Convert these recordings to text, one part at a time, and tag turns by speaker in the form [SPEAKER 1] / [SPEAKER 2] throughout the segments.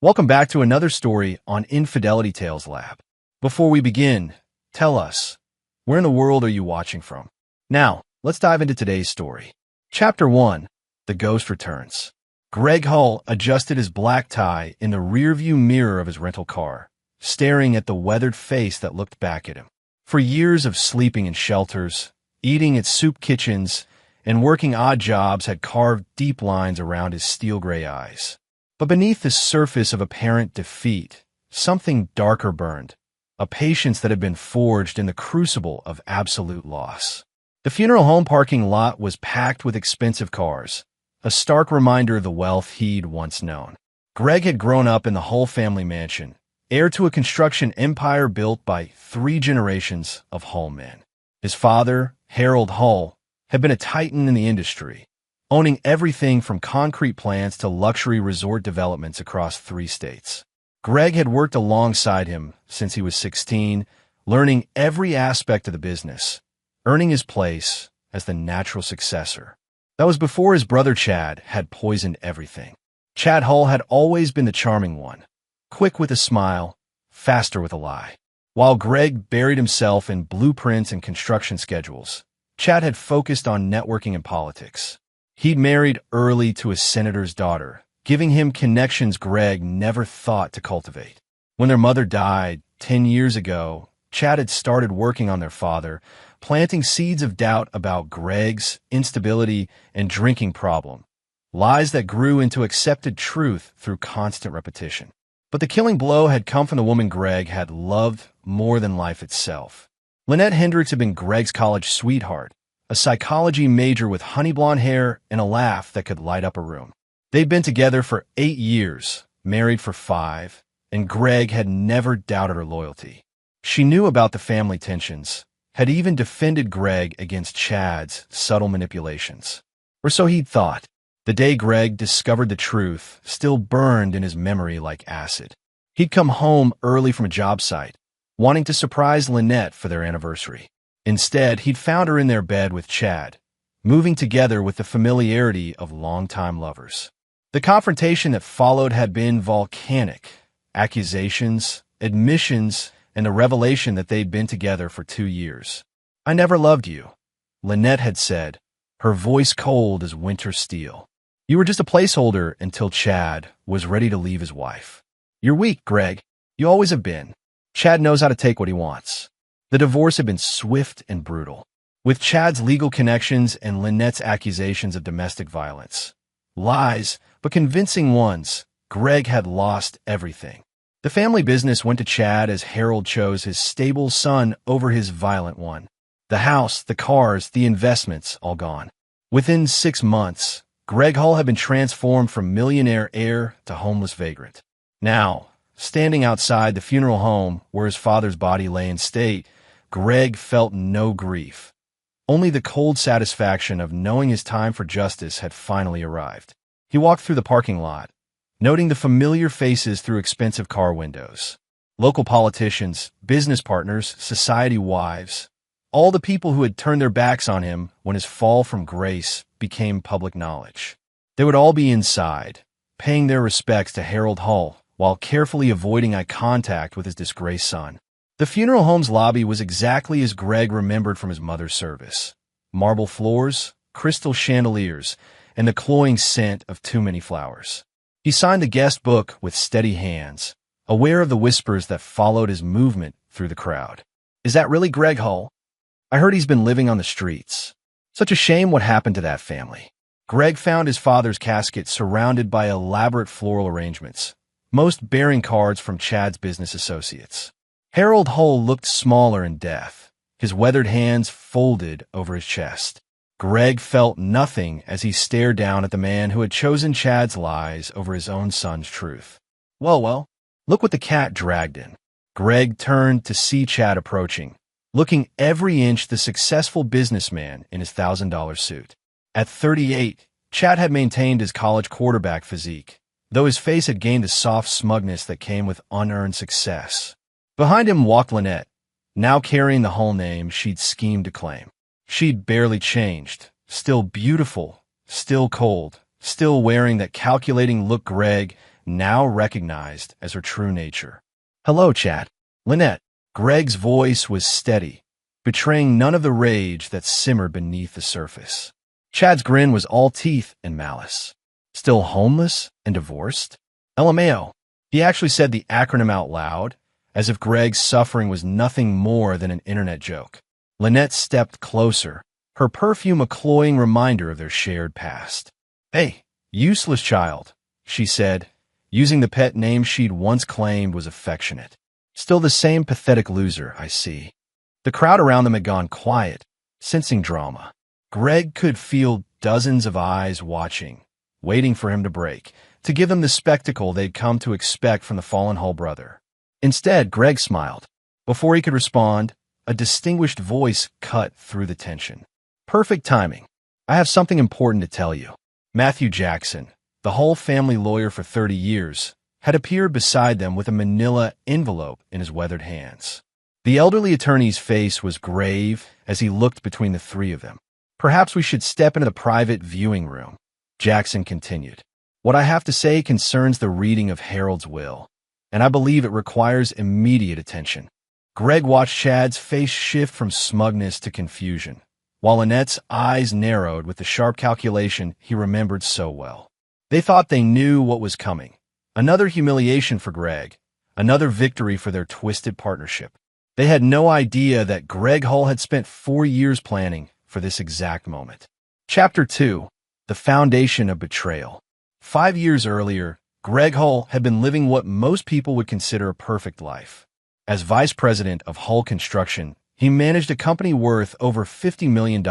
[SPEAKER 1] Welcome back to another story on Infidelity Tales Lab. Before we begin, tell us, where in the world are you watching from? Now, let's dive into today's story. Chapter 1. The Ghost Returns. Greg Hull adjusted his black tie in the rearview mirror of his rental car, staring at the weathered face that looked back at him. For years of sleeping in shelters, eating at soup kitchens, and working odd jobs had carved deep lines around his steel-gray eyes. But beneath the surface of apparent defeat, something darker burned, a patience that had been forged in the crucible of absolute loss. The funeral home parking lot was packed with expensive cars, a stark reminder of the wealth he'd once known. Greg had grown up in the Hull family mansion, heir to a construction empire built by 3 generations of Hull men. His father, Harold Hull, had been a titan in the industry, owning everything from concrete plants to luxury resort developments across 3 states. Greg had worked alongside him since he was 16, learning every aspect of the business, earning his place as the natural successor. That was before his brother Chad had poisoned everything. Chad Hull had always been the charming one, quick with a smile, faster with a lie. While Greg buried himself in blueprints and construction schedules, Chad had focused on networking and politics. He'd married early to a senator's daughter, giving him connections Greg never thought to cultivate. When their mother died 10 years ago, Chad had started working on their father, planting seeds of doubt about Greg's instability and drinking problem, lies that grew into accepted truth through constant repetition. But the killing blow had come from the woman Greg had loved more than life itself. Lynette Hendricks had been Greg's college sweetheart, a psychology major with honey blonde hair and a laugh that could light up a room. They'd been together for 8 years, married for 5, and Greg had never doubted her loyalty. She knew about the family tensions, had even defended Greg against Chad's subtle manipulations. Or so he'd thought. The day Greg discovered the truth still burned in his memory like acid. He'd come home early from a job site, wanting to surprise Lynette for their anniversary. Instead, he'd found her in their bed with Chad, moving together with the familiarity of longtime lovers. The confrontation that followed had been volcanic. Accusations, admissions, and the revelation that they'd been together for 2 years. "I never loved you," Lynette had said, her voice cold as winter steel. "You were just a placeholder until Chad was ready to leave his wife. You're weak, Greg. You always have been. Chad knows how to take what he wants." The divorce had been swift and brutal, with Chad's legal connections and Lynette's accusations of domestic violence. Lies, but convincing ones. Greg had lost everything. The family business went to Chad as Harold chose his stable son over his violent one. The house, the cars, the investments, all gone. Within 6 months, Greg Hull had been transformed from millionaire heir to homeless vagrant. Now, standing outside the funeral home where his father's body lay in state, Greg felt no grief, only the cold satisfaction of knowing his time for justice had finally arrived. He walked through the parking lot, noting the familiar faces through expensive car windows. Local politicians, business partners, society wives, all the people who had turned their backs on him when his fall from grace became public knowledge. They would all be inside, paying their respects to Harold Hull while carefully avoiding eye contact with his disgraced son. The funeral home's lobby was exactly as Greg remembered from his mother's service. Marble floors, crystal chandeliers, and the cloying scent of too many flowers. He signed the guest book with steady hands, aware of the whispers that followed his movement through the crowd. "Is that really Greg Hull? I heard he's been living on the streets. Such a shame what happened to that family." Greg found his father's casket surrounded by elaborate floral arrangements, most bearing cards from Chad's business associates. Harold Hull looked smaller in death, his weathered hands folded over his chest. Greg felt nothing as he stared down at the man who had chosen Chad's lies over his own son's truth. Well, look what the cat dragged in." Greg turned to see Chad approaching, looking every inch the successful businessman in his $1,000 suit. At 38, Chad had maintained his college quarterback physique, though his face had gained the soft smugness that came with unearned success. Behind him walked Lynette, now carrying the Hull name she'd schemed to claim. She'd barely changed, still beautiful, still cold, still wearing that calculating look Greg now recognized as her true nature. "Hello, Chad." "Lynette." Greg's voice was steady, betraying none of the rage that simmered beneath the surface. Chad's grin was all teeth and malice. "Still homeless and divorced?" "LMAO." He actually said the acronym out loud, as if Greg's suffering was nothing more than an internet joke. Lynette stepped closer, her perfume a cloying reminder of their shared past. "Hey, useless child," she said, using the pet name she'd once claimed was affectionate. "Still the same pathetic loser, I see." The crowd around them had gone quiet, sensing drama. Greg could feel dozens of eyes watching, waiting for him to break, to give them the spectacle they'd come to expect from the fallen Hull brother. Instead, Greg smiled. Before he could respond, a distinguished voice cut through the tension. "Perfect timing. I have something important to tell you." Matthew Jackson, the Hull family lawyer for 30 years, had appeared beside them with a manila envelope in his weathered hands. The elderly attorney's face was grave as he looked between the three of them. "Perhaps we should step into the private viewing room," Jackson continued. "What I have to say concerns the reading of Harold's will, and I believe it requires immediate attention." Greg watched Chad's face shift from smugness to confusion, while Lynette's eyes narrowed with the sharp calculation he remembered so well. They thought they knew what was coming. Another humiliation for Greg, another victory for their twisted partnership. They had no idea that Greg Hull had spent 4 years planning for this exact moment. Chapter 2: The Foundation of Betrayal. 5 years earlier, Greg Hull had been living what most people would consider a perfect life. As vice president of Hull Construction, he managed a company worth over $50 million,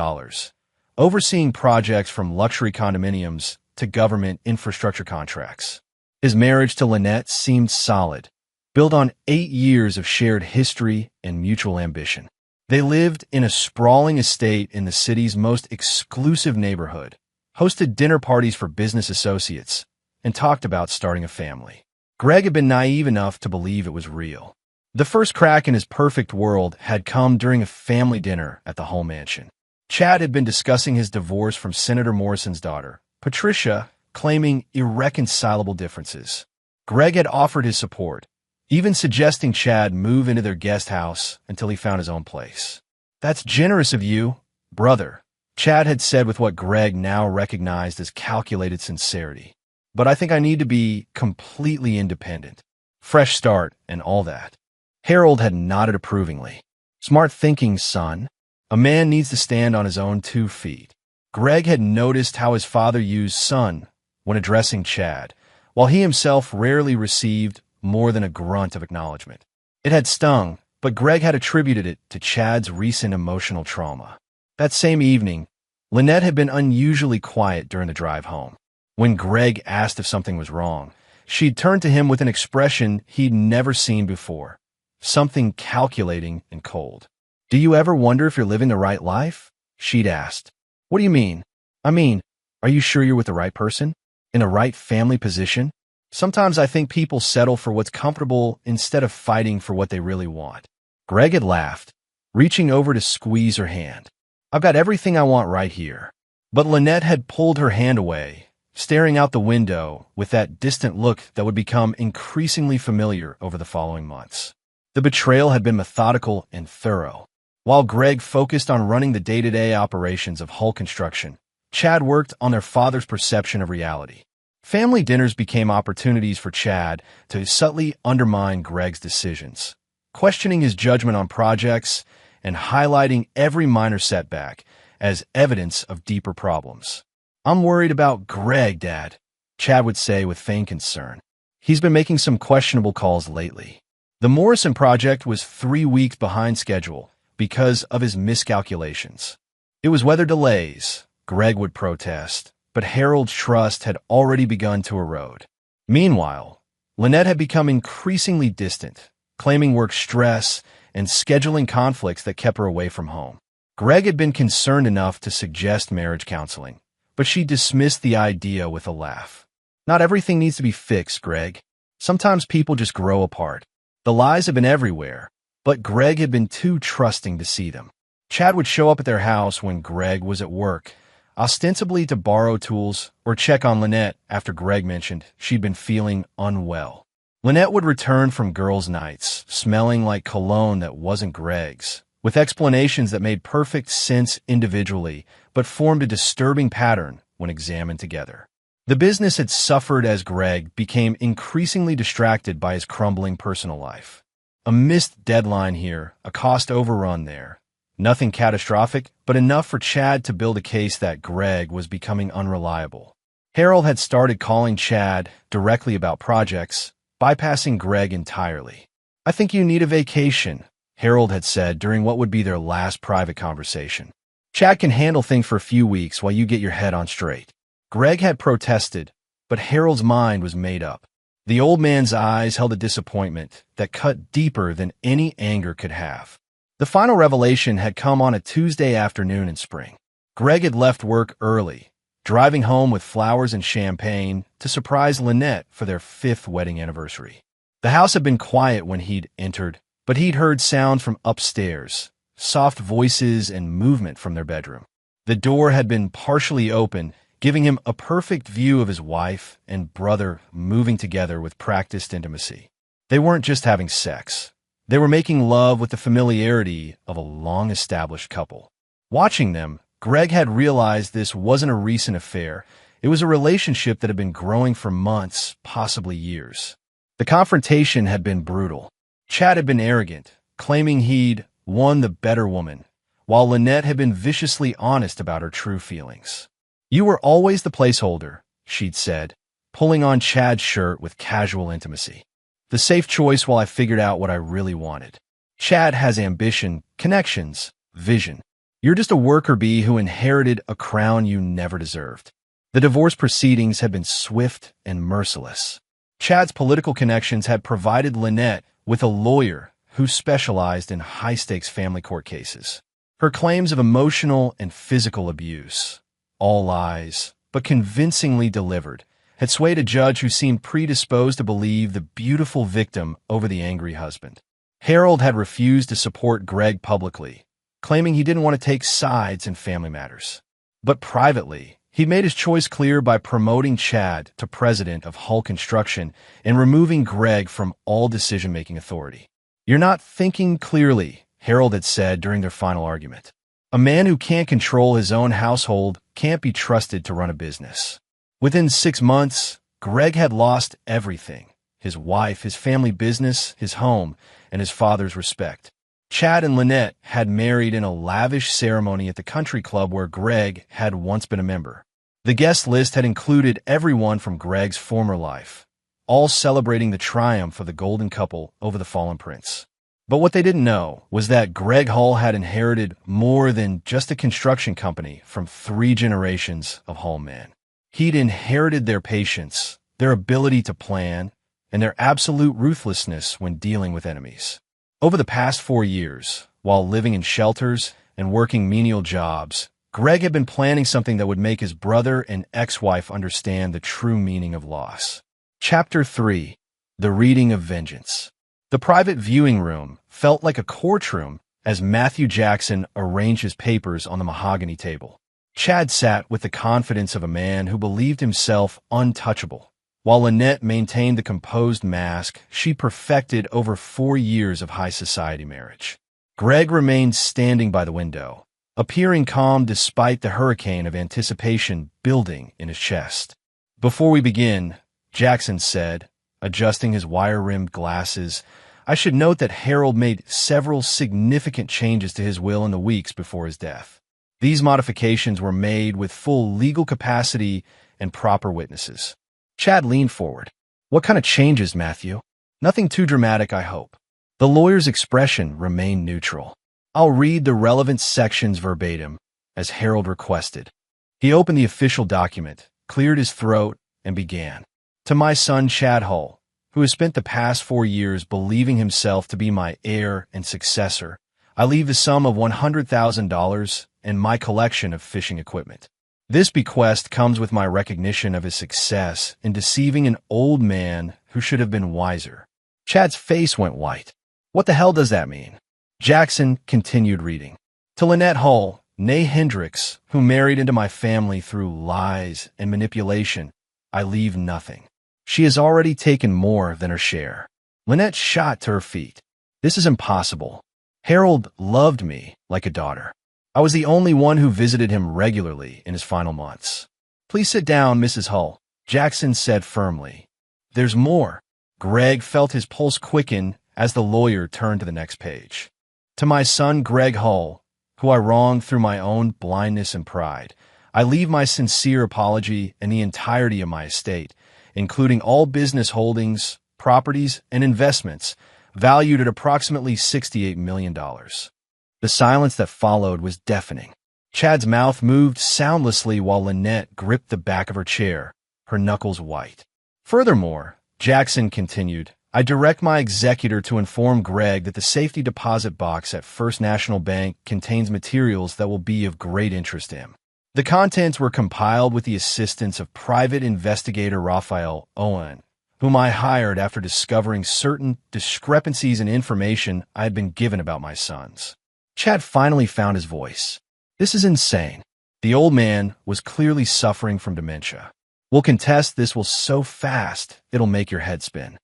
[SPEAKER 1] overseeing projects from luxury condominiums to government infrastructure contracts. His marriage to Lynette seemed solid, built on 8 years of shared history and mutual ambition. They lived in a sprawling estate in the city's most exclusive neighborhood, hosted dinner parties for business associates, and talked about starting a family. Greg had been naive enough to believe it was real. The first crack in his perfect world had come during a family dinner at the Hull mansion. Chad had been discussing his divorce from Senator Morrison's daughter, Patricia, claiming irreconcilable differences. Greg had offered his support, even suggesting Chad move into their guest house until he found his own place. "That's generous of you, brother," Chad had said with what Greg now recognized as calculated sincerity. "But I think I need to be completely independent. Fresh start and all that." Harold had nodded approvingly. "Smart thinking, son. A man needs to stand on his own 2 feet. Greg had noticed how his father used son when addressing Chad, while he himself rarely received more than a grunt of acknowledgement. It had stung, but Greg had attributed it to Chad's recent emotional trauma. That same evening, Lynette had been unusually quiet during the drive home. When Greg asked if something was wrong, she'd turned to him with an expression he'd never seen before, something calculating and cold. "Do you ever wonder if you're living the right life?" she'd asked. "What do you mean?" "I mean, are you sure you're with the right person? In the right family position? Sometimes I think people settle for what's comfortable instead of fighting for what they really want." Greg had laughed, reaching over to squeeze her hand. "I've got everything I want right here." But Lynette had pulled her hand away, staring out the window with that distant look that would become increasingly familiar over the following months. The betrayal had been methodical and thorough. While Greg focused on running the day-to-day operations of Hull Construction, Chad worked on their father's perception of reality. Family dinners became opportunities for Chad to subtly undermine Greg's decisions, questioning his judgment on projects and highlighting every minor setback as evidence of deeper problems. "I'm worried about Greg, Dad," Chad would say with feigned concern. "He's been making some questionable calls lately." The Morrison project was 3 weeks behind schedule because of his miscalculations. It was weather delays, Greg would protest, but Harold's trust had already begun to erode. Meanwhile, Lynette had become increasingly distant, claiming work stress and scheduling conflicts that kept her away from home. Greg had been concerned enough to suggest marriage counseling, but she dismissed the idea with a laugh. "Not everything needs to be fixed, Greg. Sometimes people just grow apart." The lies had been everywhere, but Greg had been too trusting to see them. Chad would show up at their house when Greg was at work, ostensibly to borrow tools or check on Lynette after Greg mentioned she'd been feeling unwell. Lynette would return from girls' nights, smelling like cologne that wasn't Greg's, with explanations that made perfect sense individually, but formed a disturbing pattern when examined together. The business had suffered as Greg became increasingly distracted by his crumbling personal life. A missed deadline here, a cost overrun there. Nothing catastrophic, but enough for Chad to build a case that Greg was becoming unreliable. Harold had started calling Chad directly about projects, bypassing Greg entirely. "I think you need a vacation," Harold had said during what would be their last private conversation. "Chad can handle things for a few weeks while you get your head on straight." Greg had protested, but Harold's mind was made up. The old man's eyes held a disappointment that cut deeper than any anger could have. The final revelation had come on a Tuesday afternoon in spring. Greg had left work early, driving home with flowers and champagne to surprise Lynette for their 5th wedding anniversary. The house had been quiet when he'd entered, but he'd heard sounds from upstairs, soft voices and movement from their bedroom. The door had been partially open, giving him a perfect view of his wife and brother moving together with practiced intimacy. They weren't just having sex. They were making love with the familiarity of a long-established couple. Watching them, Greg had realized this wasn't a recent affair. It was a relationship that had been growing for months, possibly years. The confrontation had been brutal. Chad had been arrogant, claiming he'd won the better woman, while Lynette had been viciously honest about her true feelings. "You were always the placeholder," she'd said, pulling on Chad's shirt with casual intimacy. "The safe choice while I figured out what I really wanted. Chad has ambition, connections, vision. You're just a worker bee who inherited a crown you never deserved." The divorce proceedings had been swift and merciless. Chad's political connections had provided Lynette with a lawyer who specialized in high-stakes family court cases. Her claims of emotional and physical abuse, all lies, but convincingly delivered, had swayed a judge who seemed predisposed to believe the beautiful victim over the angry husband. Harold had refused to support Greg publicly, claiming he didn't want to take sides in family matters. But privately, he made his choice clear by promoting Chad to president of Hull Construction and removing Greg from all decision-making authority. "You're not thinking clearly," Harold had said during their final argument. "A man who can't control his own household can't be trusted to run a business." Within 6 months, Greg had lost everything: his wife, his family business, his home, and his father's respect. Chad and Lynette had married in a lavish ceremony at the country club where Greg had once been a member. The guest list had included everyone from Greg's former life, all celebrating the triumph of the golden couple over the fallen prince. But what they didn't know was that Greg Hull had inherited more than just a construction company from 3 generations of Hull men. He'd inherited their patience, their ability to plan, and their absolute ruthlessness when dealing with enemies. Over the past 4 years, while living in shelters and working menial jobs, Greg had been planning something that would make his brother and ex-wife understand the true meaning of loss. Chapter 3: The Reading of Vengeance. The private viewing room felt like a courtroom as Matthew Jackson arranged his papers on the mahogany table. Chad sat with the confidence of a man who believed himself untouchable, while Lynette maintained the composed mask she perfected over 4 years of high society marriage. Greg remained standing by the window, appearing calm despite the hurricane of anticipation building in his chest. "Before we begin," Jackson said, adjusting his wire-rimmed glasses, "I should note that Harold made several significant changes to his will in the weeks before his death. These modifications were made with full legal capacity and proper witnesses." Chad leaned forward. "What kind of changes, Matthew?" "Nothing too dramatic, I hope." The lawyer's expression remained neutral. "I'll read the relevant sections verbatim, as Harold requested." He opened the official document, cleared his throat, and began. "To my son Chad Hull, who has spent the past 4 years believing himself to be my heir and successor, I leave the sum of $100,000 and my collection of fishing equipment. This bequest comes with my recognition of his success in deceiving an old man who should have been wiser." Chad's face went white. "What the hell does that mean?" Jackson continued reading. "To Lynette Hull, nay Hendricks, who married into my family through lies and manipulation, I leave nothing. She has already taken more than her share. Lynette shot to her feet. This is impossible. Harold loved me like a daughter. I was the only one who visited him regularly in his final months. Please sit down, Mrs. Hull, Jackson said firmly. There's more. Greg felt his pulse quicken as the lawyer turned to the next page. To my son, Greg Hull, who I wronged through my own blindness and pride, I leave my sincere apology and the entirety of my estate, including all business holdings, properties, and investments, valued at approximately $68 million. The silence that followed was deafening. Chad's mouth moved soundlessly while Lynette gripped the back of her chair, her knuckles white. Furthermore, Jackson continued, I direct my executor to inform Greg that the safety deposit box at First National Bank contains materials that will be of great interest to him. The contents were compiled with the assistance of private investigator Raphael Owen, whom I hired after discovering certain discrepancies in information I had been given about my sons. Chad finally found his voice. This is insane. The old man was clearly suffering from dementia. We'll contest this will so fast, it'll make your head spin.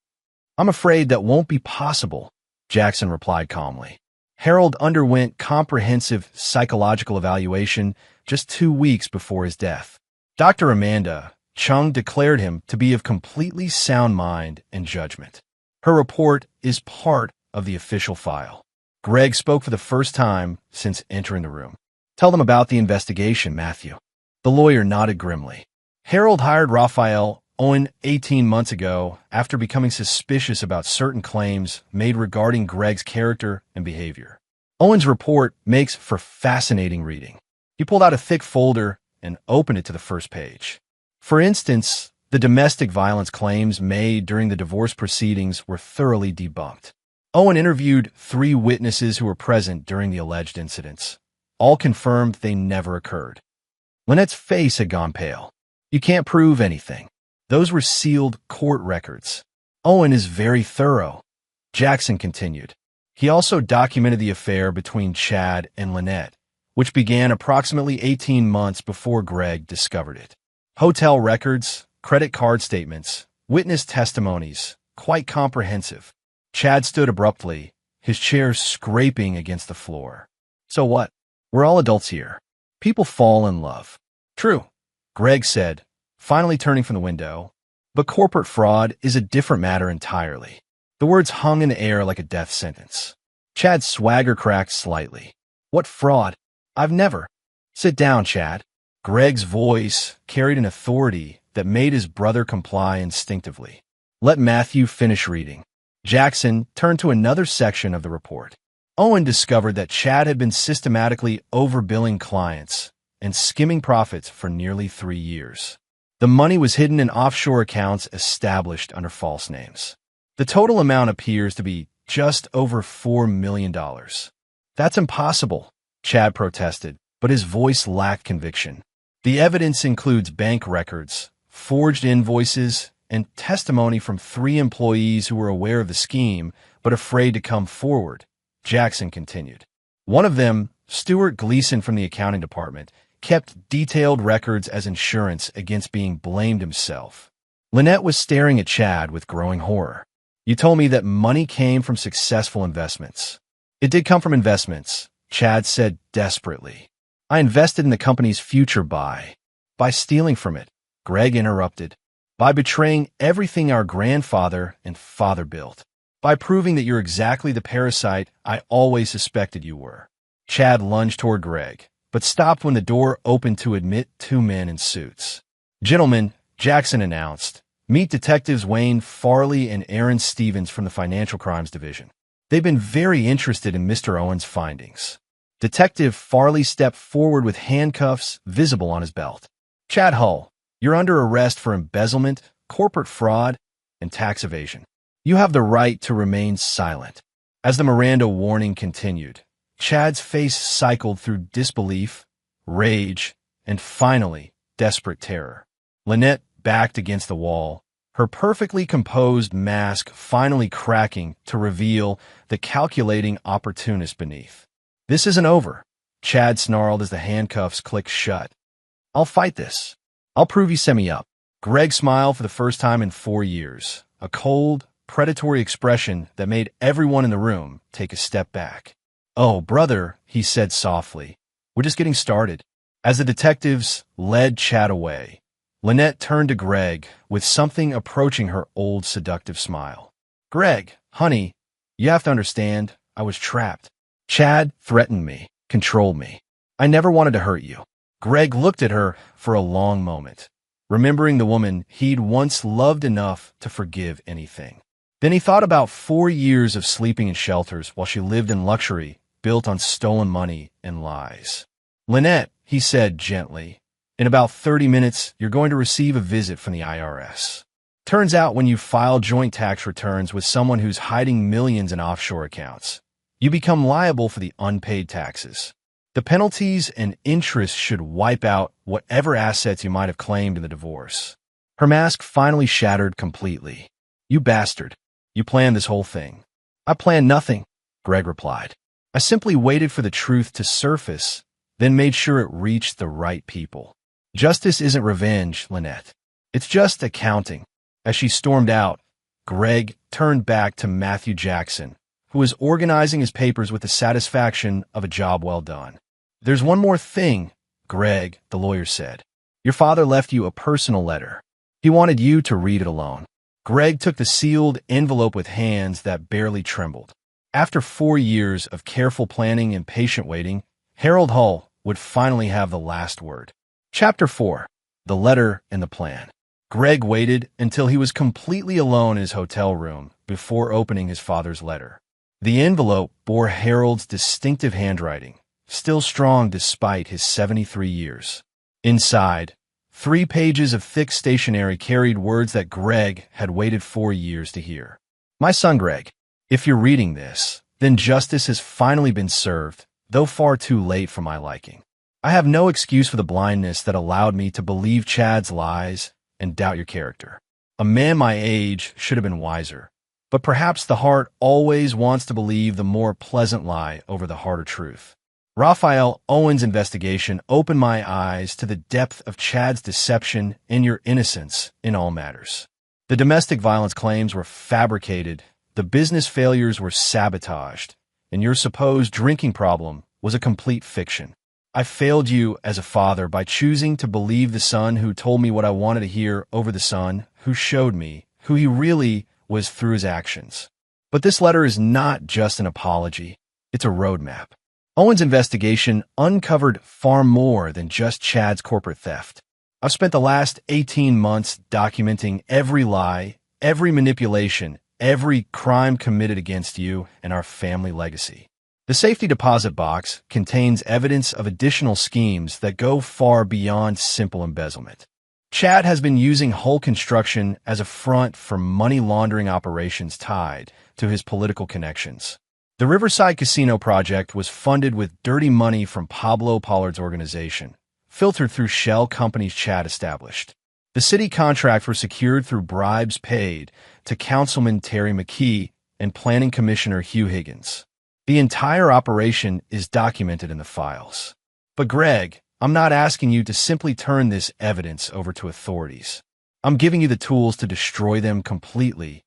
[SPEAKER 1] I'm afraid that won't be possible, Jackson replied calmly. Harold underwent comprehensive psychological evaluation just 2 weeks before his death. Dr. Amanda Chung declared him to be of completely sound mind and judgment. Her report is part of the official file. Greg spoke for the first time since entering the room. Tell them about the investigation, Matthew. The lawyer nodded grimly. Harold hired Raphael Owen 18 months ago after becoming suspicious about certain claims made regarding Greg's character and behavior. Owen's report makes for fascinating reading. He pulled out a thick folder and opened it to the first page. For instance, the domestic violence claims made during the divorce proceedings were thoroughly debunked. Owen interviewed 3 witnesses who were present during the alleged incidents. All confirmed they never occurred. Lynette's face had gone pale. You can't prove anything. Those were sealed court records. Owen is very thorough, Jackson continued. He also documented the affair between Chad and Lynette, which began approximately 18 months before Greg discovered it. Hotel records, credit card statements, witness testimonies, quite comprehensive. Chad stood abruptly, his chair scraping against the floor. So what? We're all adults here. People fall in love. True, Greg said, finally turning from the window. But corporate fraud is a different matter entirely. The words hung in the air like a death sentence. Chad's swagger cracked slightly. What fraud? I've never. Sit down, Chad. Greg's voice carried an authority that made his brother comply instinctively. Let Matthew finish reading. Jackson turned to another section of the report. Owen discovered that Chad had been systematically overbilling clients and skimming profits for nearly 3 years. The money was hidden in offshore accounts established under false names. The total amount appears to be just over $4 million. That's impossible, Chad protested, but his voice lacked conviction. The evidence includes bank records, forged invoices, and testimony from 3 employees who were aware of the scheme but afraid to come forward, Jackson continued. One of them, Stuart Gleason from the accounting department, kept detailed records as insurance against being blamed himself. Lynette was staring at Chad with growing horror. You told me that money came from successful investments. It did come from investments, Chad said desperately. I invested in the company's future by stealing from it, Greg interrupted. By betraying everything our grandfather and father built. By proving that you're exactly the parasite I always suspected you were. Chad lunged toward Greg, but stopped when the door opened to admit 2 men in suits. Gentlemen, Jackson announced, meet Detectives Wayne Farley and Aaron Stevens from the Financial Crimes Division. They've been very interested in Mr. Owen's findings. Detective Farley stepped forward with handcuffs visible on his belt. Chad Hull, you're under arrest for embezzlement, corporate fraud, and tax evasion. You have the right to remain silent. As the Miranda warning continued, Chad's face cycled through disbelief, rage, and finally, desperate terror. Lynette backed against the wall, her perfectly composed mask finally cracking to reveal the calculating opportunist beneath. This isn't over, Chad snarled as the handcuffs clicked shut. I'll fight this. I'll prove you set me up. Greg smiled for the first time in 4 years, a cold, predatory expression that made everyone in the room take a step back. Oh, brother, he said softly. We're just getting started. As the detectives led Chad away, Lynette turned to Greg with something approaching her old seductive smile. Greg, honey, you have to understand, I was trapped. Chad threatened me, controlled me. I never wanted to hurt you. Greg looked at her for a long moment, remembering the woman he'd once loved enough to forgive anything. Then he thought about 4 years of sleeping in shelters while she lived in luxury, built on stolen money and lies. Lynette, he said gently, in about 30 minutes, you're going to receive a visit from the IRS. Turns out when you file joint tax returns with someone who's hiding millions in offshore accounts, you become liable for the unpaid taxes. The penalties and interest should wipe out whatever assets you might have claimed in the divorce. Her mask finally shattered completely. You bastard. You planned this whole thing. I planned nothing, Greg replied. I simply waited for the truth to surface, then made sure it reached the right people. Justice isn't revenge, Lynette. It's just accounting. As she stormed out, Greg turned back to Matthew Jackson, who was organizing his papers with the satisfaction of a job well done. There's one more thing, Greg, the lawyer said. Your father left you a personal letter. He wanted you to read it alone. Greg took the sealed envelope with hands that barely trembled. After 4 years of careful planning and patient waiting, Harold Hull would finally have the last word. Chapter 4. The Letter and the Plan. Greg waited until he was completely alone in his hotel room before opening his father's letter. The envelope bore Harold's distinctive handwriting, still strong despite his 73 years. Inside, 3 pages of thick stationery carried words that Greg had waited 4 years to hear. My son Greg, if you're reading this, then justice has finally been served, though far too late for my liking. I have no excuse for the blindness that allowed me to believe Chad's lies and doubt your character. A man my age should have been wiser, but perhaps the heart always wants to believe the more pleasant lie over the harder truth. Raphael Owen's investigation opened my eyes to the depth of Chad's deception and your innocence in all matters. The domestic violence claims were fabricated, the business failures were sabotaged, and your supposed drinking problem was a complete fiction. I failed you as a father by choosing to believe the son who told me what I wanted to hear over the son who showed me who he really was through his actions. But this letter is not just an apology, it's a roadmap. Owen's investigation uncovered far more than just Chad's corporate theft. I've spent the last 18 months documenting every lie, every manipulation, every crime committed against you and our family legacy. The safety deposit box contains evidence of additional schemes that go far beyond simple embezzlement. Chad has been using Hull Construction as a front for money laundering operations tied to his political connections. The Riverside Casino project was funded with dirty money from Pablo Pollard's organization, filtered through shell companies Chad established. The city contracts were secured through bribes paid to Councilman Terry McKee and Planning Commissioner Hugh Higgins. The entire operation is documented in the files. But Greg, I'm not asking you to simply turn this evidence over to authorities. I'm giving you the tools to destroy them completely,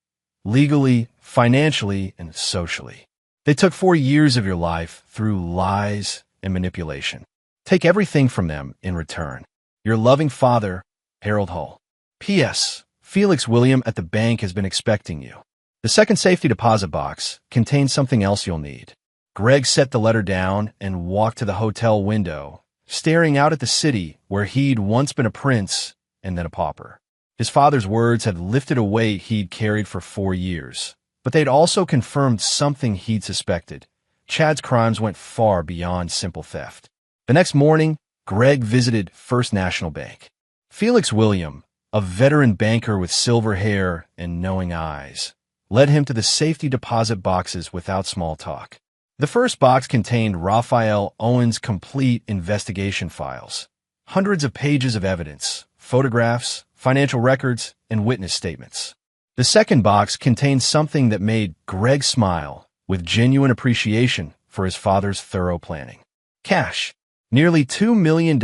[SPEAKER 1] legally, financially, and socially. They took 4 years of your life through lies and manipulation. Take everything from them in return. Your loving father, Harold Hull. P.S. Felix William at the bank has been expecting you. The second safety deposit box contains something else you'll need. Greg set the letter down and walked to the hotel window, staring out at the city where he'd once been a prince and then a pauper. His father's words had lifted a weight he'd carried for 4 years, but they'd also confirmed something he'd suspected. Chad's crimes went far beyond simple theft. The next morning, Greg visited First National Bank. Felix William, a veteran banker with silver hair and knowing eyes, led him to the safety deposit boxes without small talk. The first box contained Raphael Owen's complete investigation files, hundreds of pages of evidence, photographs, financial records, and witness statements. The second box contained something that made Greg smile with genuine appreciation for his father's thorough planning. Cash. Nearly $2 million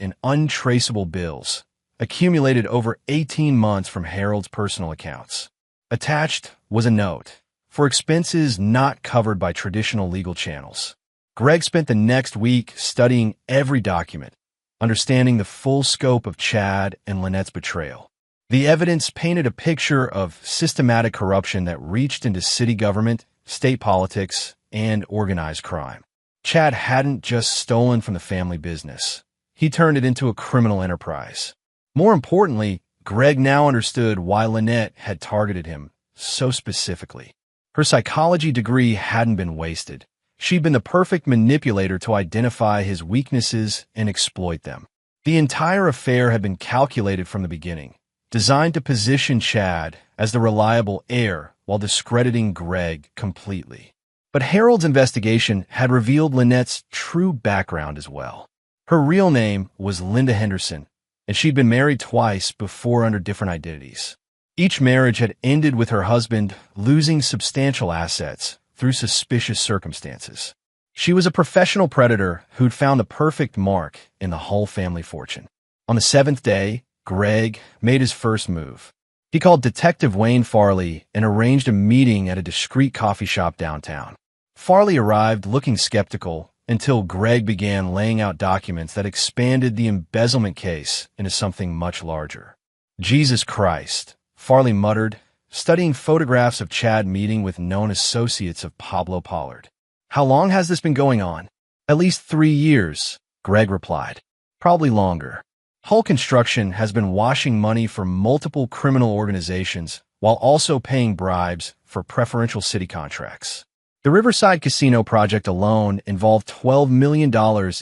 [SPEAKER 1] in untraceable bills, accumulated over 18 months from Harold's personal accounts. Attached was a note for expenses not covered by traditional legal channels. Greg spent the next week studying every document, understanding the full scope of Chad and Lynette's betrayal. The evidence painted a picture of systematic corruption that reached into city government, state politics, and organized crime. Chad hadn't just stolen from the family business. He turned it into a criminal enterprise. More importantly, Greg now understood why Lynette had targeted him so specifically. Her psychology degree hadn't been wasted. She'd been the perfect manipulator to identify his weaknesses and exploit them. The entire affair had been calculated from the beginning, designed to position Chad as the reliable heir while discrediting Greg completely. But Harold's investigation had revealed Lynette's true background as well. Her real name was Linda Henderson, and she'd been married twice before under different identities. Each marriage had ended with her husband losing substantial assets through suspicious circumstances. She was a professional predator who'd found the perfect mark in the whole family fortune. On the seventh day, Greg made his first move. He called Detective Wayne Farley and arranged a meeting at a discreet coffee shop downtown. Farley arrived looking skeptical until Greg began laying out documents that expanded the embezzlement case into something much larger. "Jesus Christ," Farley muttered, studying photographs of Chad meeting with known associates of Pablo Pollard. "How long has this been going on?" "At least 3 years," Greg replied. "Probably longer. Hull Construction has been washing money for multiple criminal organizations while also paying bribes for preferential city contracts. The Riverside Casino project alone involved $12 million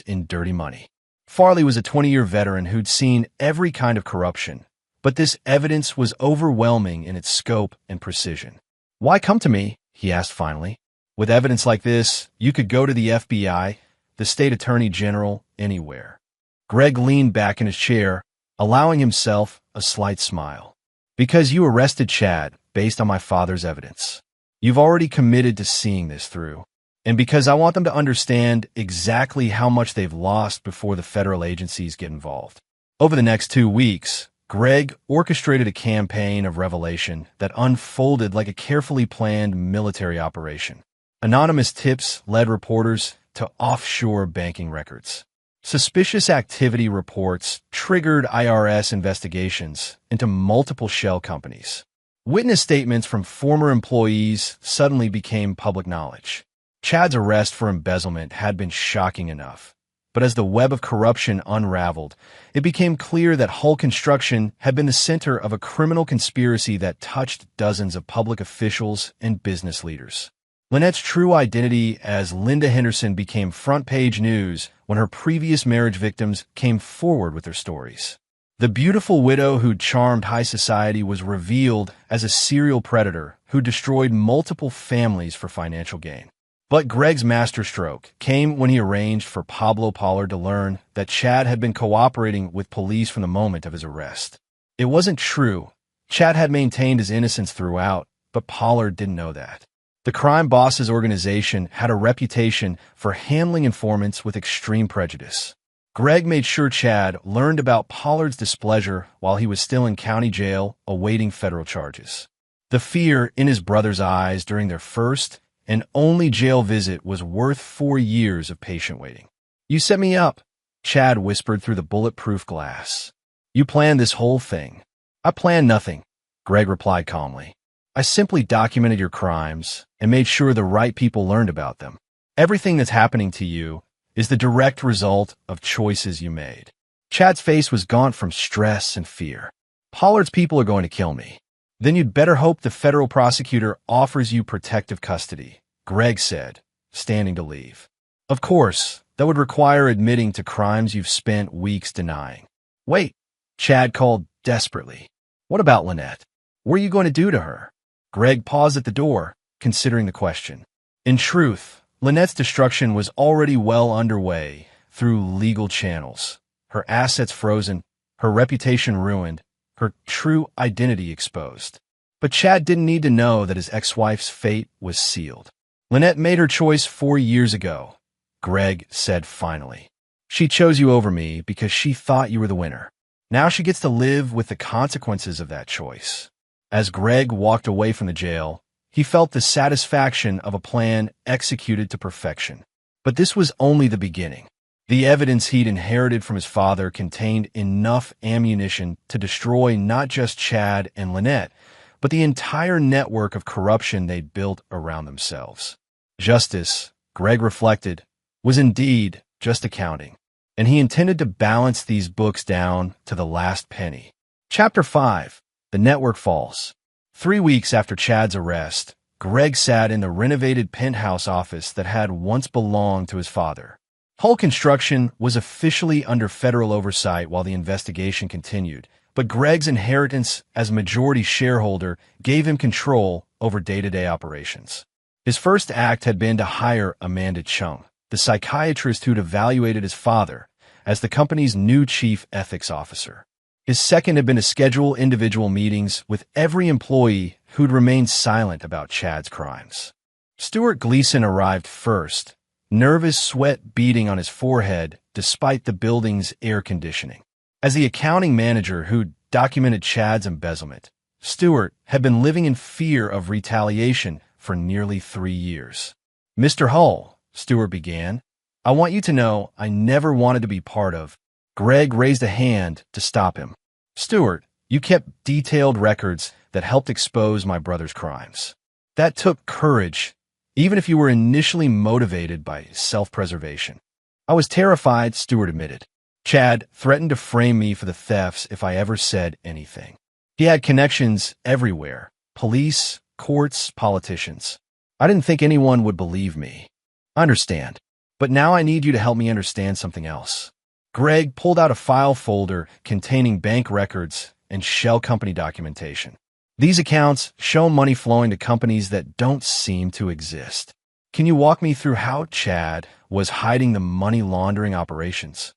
[SPEAKER 1] in dirty money." Farley was a 20-year veteran who'd seen every kind of corruption, but this evidence was overwhelming in its scope and precision. "Why come to me?" he asked finally. "With evidence like this, you could go to the FBI, the state attorney general, anywhere." Greg leaned back in his chair, allowing himself a slight smile. "Because you arrested Chad based on my father's evidence. You've already committed to seeing this through. And because I want them to understand exactly how much they've lost before the federal agencies get involved." Over the next 2 weeks, Greg orchestrated a campaign of revelation that unfolded like a carefully planned military operation. Anonymous tips led reporters to offshore banking records. Suspicious activity reports triggered IRS investigations into multiple shell companies. Witness statements from former employees suddenly became public knowledge. Chad's arrest for embezzlement had been shocking enough. But as the web of corruption unraveled, it became clear that Hull Construction had been the center of a criminal conspiracy that touched dozens of public officials and business leaders. Lynette's true identity as Linda Henderson became front-page news when her previous marriage victims came forward with their stories. The beautiful widow who charmed high society was revealed as a serial predator who destroyed multiple families for financial gain. But Greg's masterstroke came when he arranged for Pablo Pollard to learn that Chad had been cooperating with police from the moment of his arrest. It wasn't true. Chad had maintained his innocence throughout, but Pollard didn't know that. The crime boss's organization had a reputation for handling informants with extreme prejudice. Greg made sure Chad learned about Pollard's displeasure while he was still in county jail awaiting federal charges. The fear in his brother's eyes during their first and only jail visit was worth 4 years of patient waiting. "You set me up," Chad whispered through the bulletproof glass. "You planned this whole thing." "I planned nothing," Greg replied calmly. "I simply documented your crimes and made sure the right people learned about them. Everything that's happening to you is the direct result of choices you made." Chad's face was gaunt from stress and fear. "Pollard's people are going to kill me." "Then you'd better hope the federal prosecutor offers you protective custody," Greg said, standing to leave. "Of course, that would require admitting to crimes you've spent weeks denying." "Wait," Chad called desperately. "What about Lynette? What are you going to do to her?" Greg paused at the door, considering the question. In truth, Lynette's destruction was already well underway through legal channels. Her assets frozen, her reputation ruined, her true identity exposed. But Chad didn't need to know that his ex-wife's fate was sealed. Lynette made her choice 4 years ago, Greg said finally. "She chose you over me because she thought you were the winner. Now she gets to live with the consequences of that choice." As Greg walked away from the jail, he felt the satisfaction of a plan executed to perfection. But this was only the beginning. The evidence he'd inherited from his father contained enough ammunition to destroy not just Chad and Lynette, but the entire network of corruption they'd built around themselves. Justice, Greg reflected, was indeed just accounting, and he intended to balance these books down to the last penny. Chapter 5. The Network Falls. 3 weeks after Chad's arrest, Greg sat in the renovated penthouse office that had once belonged to his father. Hull Construction was officially under federal oversight while the investigation continued, but Greg's inheritance as majority shareholder gave him control over day-to-day operations. His first act had been to hire Amanda Chung, the psychiatrist who'd evaluated his father, as the company's new chief ethics officer. His second had been to schedule individual meetings with every employee who'd remained silent about Chad's crimes. Stuart Gleason arrived first, nervous sweat beading on his forehead despite the building's air conditioning. As the accounting manager who'd documented Chad's embezzlement, Stuart had been living in fear of retaliation for nearly 3 years. "Mr. Hull," Stuart began, "I want you to know I never wanted to be part of—" Greg raised a hand to stop him. "Stuart, you kept detailed records that helped expose my brother's crimes. That took courage, even if you were initially motivated by self-preservation." "I was terrified," Stuart admitted. "Chad threatened to frame me for the thefts if I ever said anything. He had connections everywhere: police, courts, politicians. I didn't think anyone would believe me." "I understand. But now I need you to help me understand something else." Greg pulled out a file folder containing bank records and shell company documentation. "These accounts show money flowing to companies that don't seem to exist. Can you walk me through how Chad was hiding the money laundering operations?"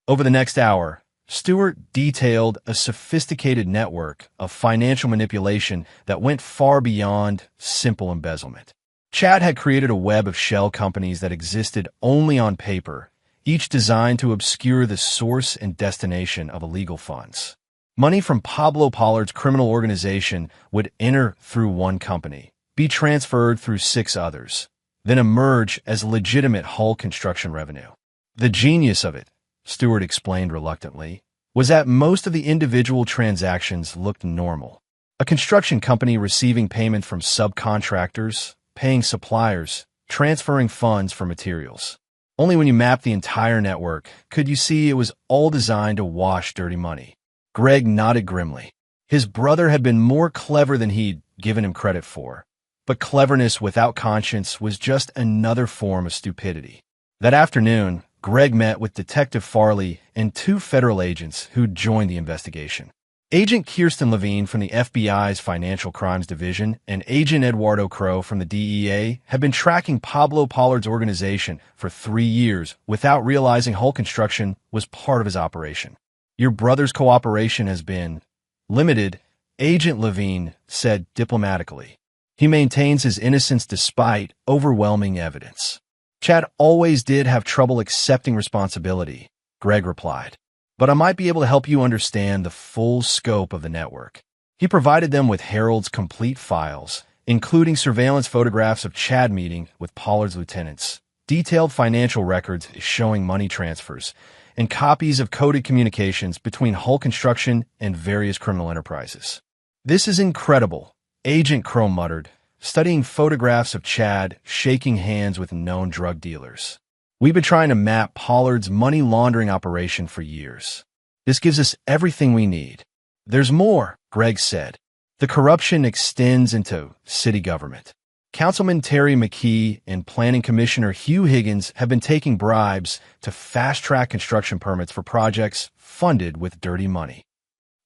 [SPEAKER 1] Over the next hour, Stuart detailed a sophisticated network of financial manipulation that went far beyond simple embezzlement. Chad had created a web of shell companies that existed only on paper, each designed to obscure the source and destination of illegal funds. Money from Pablo Pollard's criminal organization would enter through one company, be transferred through 6 others, then emerge as legitimate Hull Construction revenue. The genius of it, Stuart explained reluctantly, was that most of the individual transactions looked normal. A construction company receiving payment from subcontractors, paying suppliers, transferring funds for materials. Only when you mapped the entire network could you see it was all designed to wash dirty money. Greg nodded grimly. His brother had been more clever than he'd given him credit for, but cleverness without conscience was just another form of stupidity. That afternoon, Greg met with Detective Farley and 2 federal agents who'd joined the investigation. Agent Kirsten Levine from the FBI's Financial Crimes Division and Agent Eduardo Crow from the DEA had been tracking Pablo Pollard's organization for 3 years without realizing Hull Construction was part of his operation. "Your brother's cooperation has been limited," Agent Levine said diplomatically. "He maintains his innocence despite overwhelming evidence." "Chad always did have trouble accepting responsibility," Greg replied. "But I might be able to help you understand the full scope of the network." He provided them with Harold's complete files, including surveillance photographs of Chad meeting with Pollard's lieutenants, detailed financial records showing money transfers, and copies of coded communications between Hull Construction and various criminal enterprises. "This is incredible," Agent Crow muttered, studying photographs of Chad shaking hands with known drug dealers. "We've been trying to map Pollard's money laundering operation for years. This gives us everything we need." "There's more," Greg said. "The corruption extends into city government. Councilman Terry McKee and Planning Commissioner Hugh Higgins have been taking bribes to fast-track construction permits for projects funded with dirty money."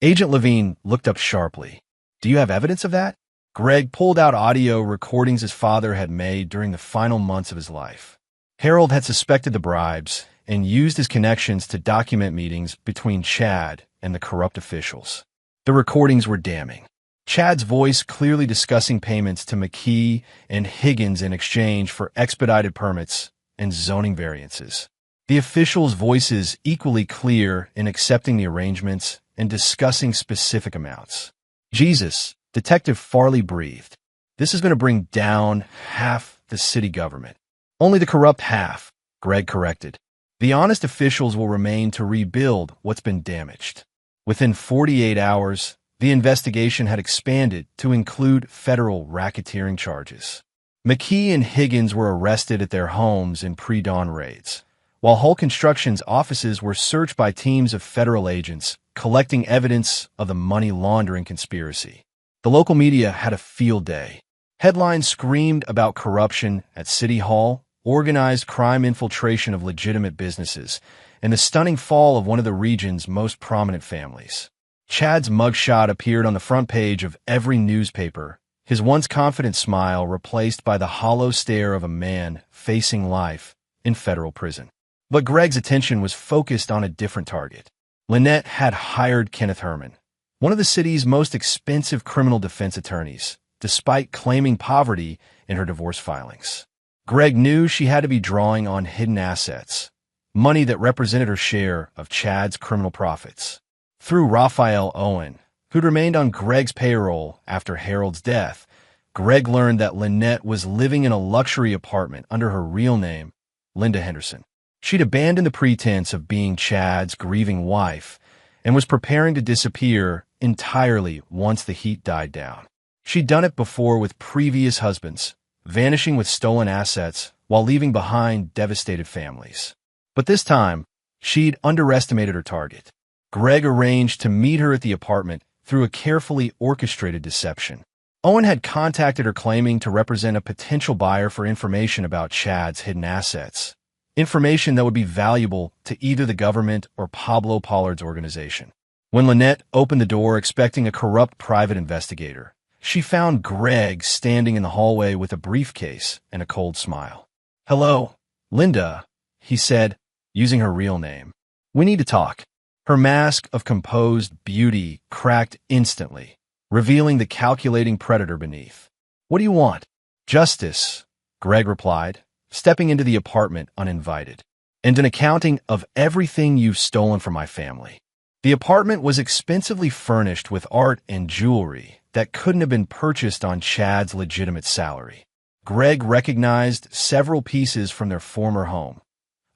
[SPEAKER 1] Agent Levine looked up sharply. "Do you have evidence of that?" Greg pulled out audio recordings his father had made during the final months of his life. Harold had suspected the bribes and used his connections to document meetings between Chad and the corrupt officials. The recordings were damning. Chad's voice clearly discussing payments to McKee and Higgins in exchange for expedited permits, and zoning variances. The officials' voices equally clear in accepting the arrangements and discussing specific amounts. Jesus, Detective Farley breathed. This is going to bring down half the city government. Only the corrupt half, Greg corrected. The honest officials will remain to rebuild what's been damaged. Within 48 hours, the investigation had expanded to include federal racketeering charges. McKee and Higgins were arrested at their homes in pre-dawn raids, while Hull Construction's offices were searched by teams of federal agents collecting evidence of the money laundering conspiracy. The local media had a field day. Headlines screamed about corruption at City Hall, organized crime infiltration of legitimate businesses, and the stunning fall of one of the region's most prominent families. Chad's mugshot appeared on the front page of every newspaper, his once confident smile replaced by the hollow stare of a man facing life in federal prison. But Greg's attention was focused on a different target. Lynette had hired Kenneth Herman, one of the city's most expensive criminal defense attorneys, despite claiming poverty in her divorce filings. Greg knew she had to be drawing on hidden assets, money that represented her share of Chad's criminal profits. Through Raphael Owen, who'd remained on Greg's payroll after Harold's death, Greg learned that Lynette was living in a luxury apartment under her real name, Linda Henderson. She'd abandoned the pretense of being Chad's grieving wife and was preparing to disappear entirely once the heat died down. She'd done it before with previous husbands, vanishing with stolen assets while leaving behind devastated families. But this time, she'd underestimated her target. Greg arranged to meet her at the apartment through a carefully orchestrated deception. Owen had contacted her claiming to represent a potential buyer for information about Chad's hidden assets, information that would be valuable to either the government or Pablo Pollard's organization. When Lynette opened the door expecting a corrupt private investigator, she found Greg standing in the hallway with a briefcase and a cold smile. "Hello, Linda," he said, using her real name. "We need to talk." Her mask of composed beauty cracked instantly, revealing the calculating predator beneath. "What do you want?" "Justice," Greg replied, stepping into the apartment uninvited. "And an accounting of everything you've stolen from my family." The apartment was expensively furnished with art and jewelry that couldn't have been purchased on Chad's legitimate salary. Greg recognized several pieces from their former home,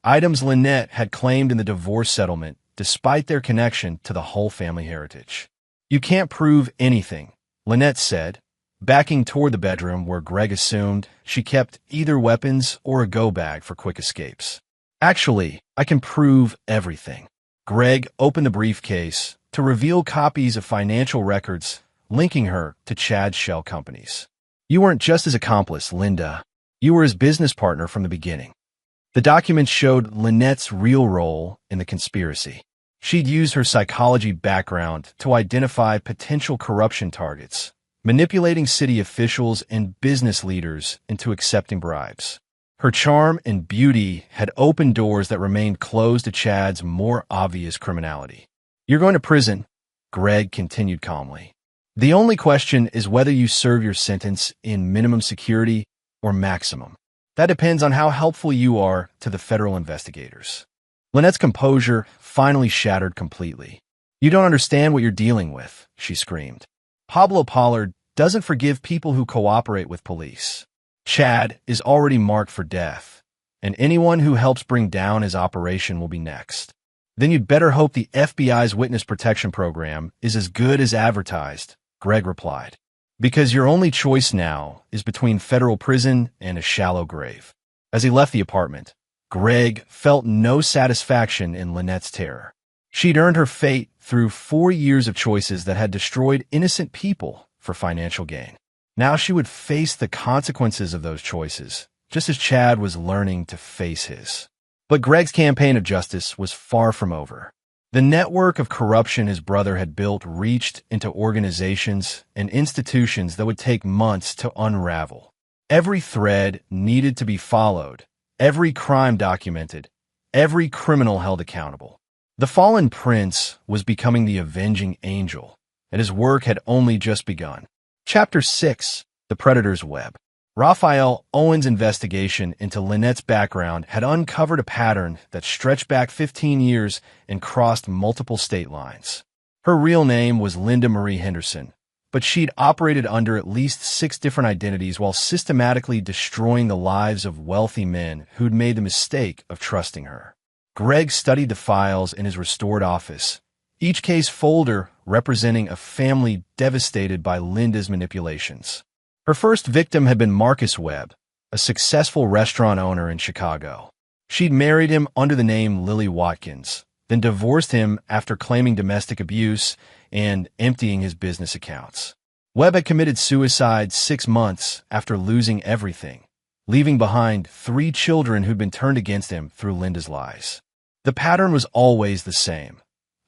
[SPEAKER 1] items Lynette had claimed in the divorce settlement despite their connection to the Hull family heritage. "You can't prove anything," Lynette said, backing toward the bedroom where Greg assumed she kept either weapons or a go-bag for quick escapes. "Actually, I can prove everything." Greg opened the briefcase to reveal copies of financial records linking her to Chad's shell companies. "You weren't just his accomplice, Linda. You were his business partner from the beginning." The documents showed Lynette's real role in the conspiracy. She'd used her psychology background to identify potential corruption targets, manipulating city officials and business leaders into accepting bribes. Her charm and beauty had opened doors that remained closed to Chad's more obvious criminality. "You're going to prison," Greg continued calmly. "The only question is whether you serve your sentence in minimum security or maximum. That depends on how helpful you are to the federal investigators." Lynette's composure finally shattered completely. "You don't understand what you're dealing with," she screamed. "Pablo Pollard doesn't forgive people who cooperate with police. Chad is already marked for death, and anyone who helps bring down his operation will be next. Then you'd better hope the FBI's witness protection program is as good as advertised," Greg replied. "Because your only choice now is between federal prison and a shallow grave." As he left the apartment, Greg felt no satisfaction in Lynette's terror. She'd earned her fate through 4 years of choices that had destroyed innocent people for financial gain. Now she would face the consequences of those choices, just as Chad was learning to face his. But Greg's campaign of justice was far from over. The network of corruption his brother had built reached into organizations and institutions that would take months to unravel. Every thread needed to be followed, every crime documented, every criminal held accountable. The fallen prince was becoming the avenging angel, and his work had only just begun. Chapter 6: The Predator's Web. Raphael Owen's investigation into Lynette's background had uncovered a pattern that stretched back 15 years and crossed multiple state lines. Her real name was Linda Marie Henderson, but she'd operated under at least 6 different identities while systematically destroying the lives of wealthy men who'd made the mistake of trusting her. Greg studied the files in his restored office, each case folder representing a family devastated by Linda's manipulations. Her first victim had been Marcus Webb, a successful restaurant owner in Chicago. She'd married him under the name Lily Watkins, then divorced him after claiming domestic abuse and emptying his business accounts. Webb had committed suicide 6 months after losing everything, leaving behind 3 children who'd been turned against him through Linda's lies. The pattern was always the same.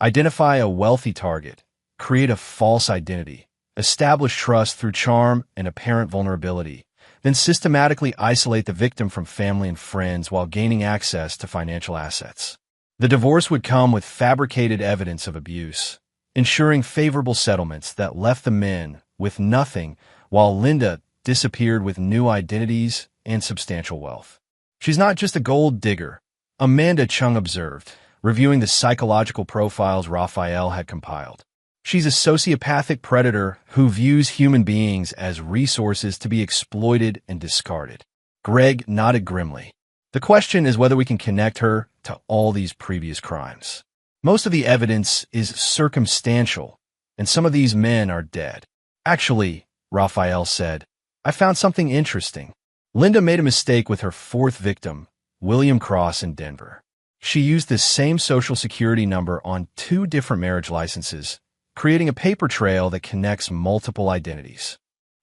[SPEAKER 1] Identify a wealthy target, create a false identity, establish trust through charm and apparent vulnerability, then systematically isolate the victim from family and friends while gaining access to financial assets. The divorce would come with fabricated evidence of abuse, ensuring favorable settlements that left the men with nothing, while Linda disappeared with new identities and substantial wealth. She's not just a gold digger, Amanda Chung observed, reviewing the psychological profiles Raphael had compiled. She's a sociopathic predator who views human beings as resources to be exploited and discarded. Greg nodded grimly. The question is whether we can connect her to all these previous crimes. Most of the evidence is circumstantial, and some of these men are dead. Actually, Raphael said, I found something interesting. Linda made a mistake with her 4th victim, William Cross in Denver. She used the same social security number on 2 different marriage licenses, creating a paper trail that connects multiple identities.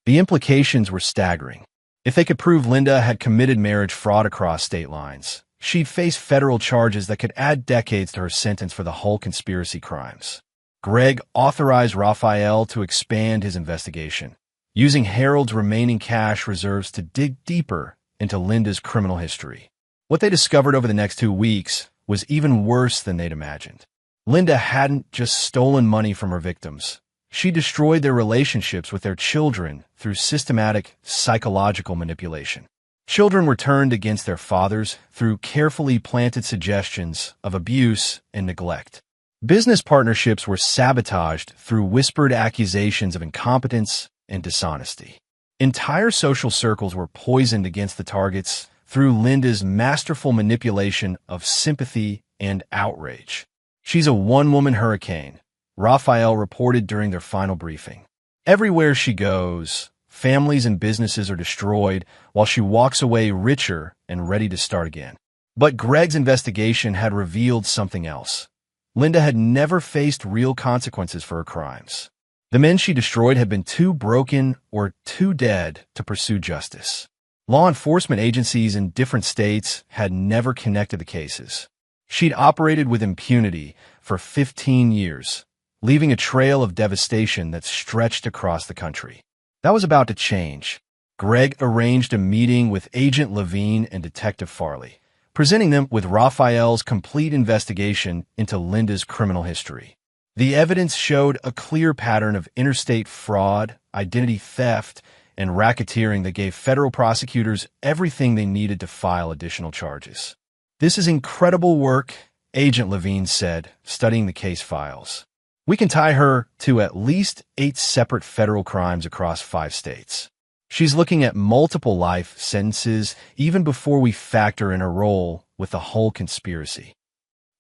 [SPEAKER 1] The implications were staggering. If they could prove Linda had committed marriage fraud across state lines, she'd face federal charges that could add decades to her sentence for the whole conspiracy crimes. Greg authorized Raphael to expand his investigation, using Harold's remaining cash reserves to dig deeper into Linda's criminal history. What they discovered over the next 2 weeks was even worse than they'd imagined. Linda hadn't just stolen money from her victims. She destroyed their relationships with their children through systematic psychological manipulation. Children were turned against their fathers through carefully planted suggestions of abuse and neglect. Business partnerships were sabotaged through whispered accusations of incompetence and dishonesty. Entire social circles were poisoned against the targets through Linda's masterful manipulation of sympathy and outrage. She's a one-woman hurricane, Raphael reported during their final briefing. Everywhere she goes, families and businesses are destroyed while she walks away richer and ready to start again. But Greg's investigation had revealed something else. Linda had never faced real consequences for her crimes. The men she destroyed had been too broken or too dead to pursue justice. Law enforcement agencies in different states had never connected the cases. She'd operated with impunity for 15 years, leaving a trail of devastation that stretched across the country. That was about to change. Greg arranged a meeting with Agent Levine and Detective Farley, presenting them with Raphael's complete investigation into Linda's criminal history. The evidence showed a clear pattern of interstate fraud, identity theft, and racketeering that gave federal prosecutors everything they needed to file additional charges. This is incredible work, Agent Levine said, studying the case files. We can tie her to at least 8 separate federal crimes across 5 states. She's looking at multiple life sentences even before we factor in her role with the whole conspiracy.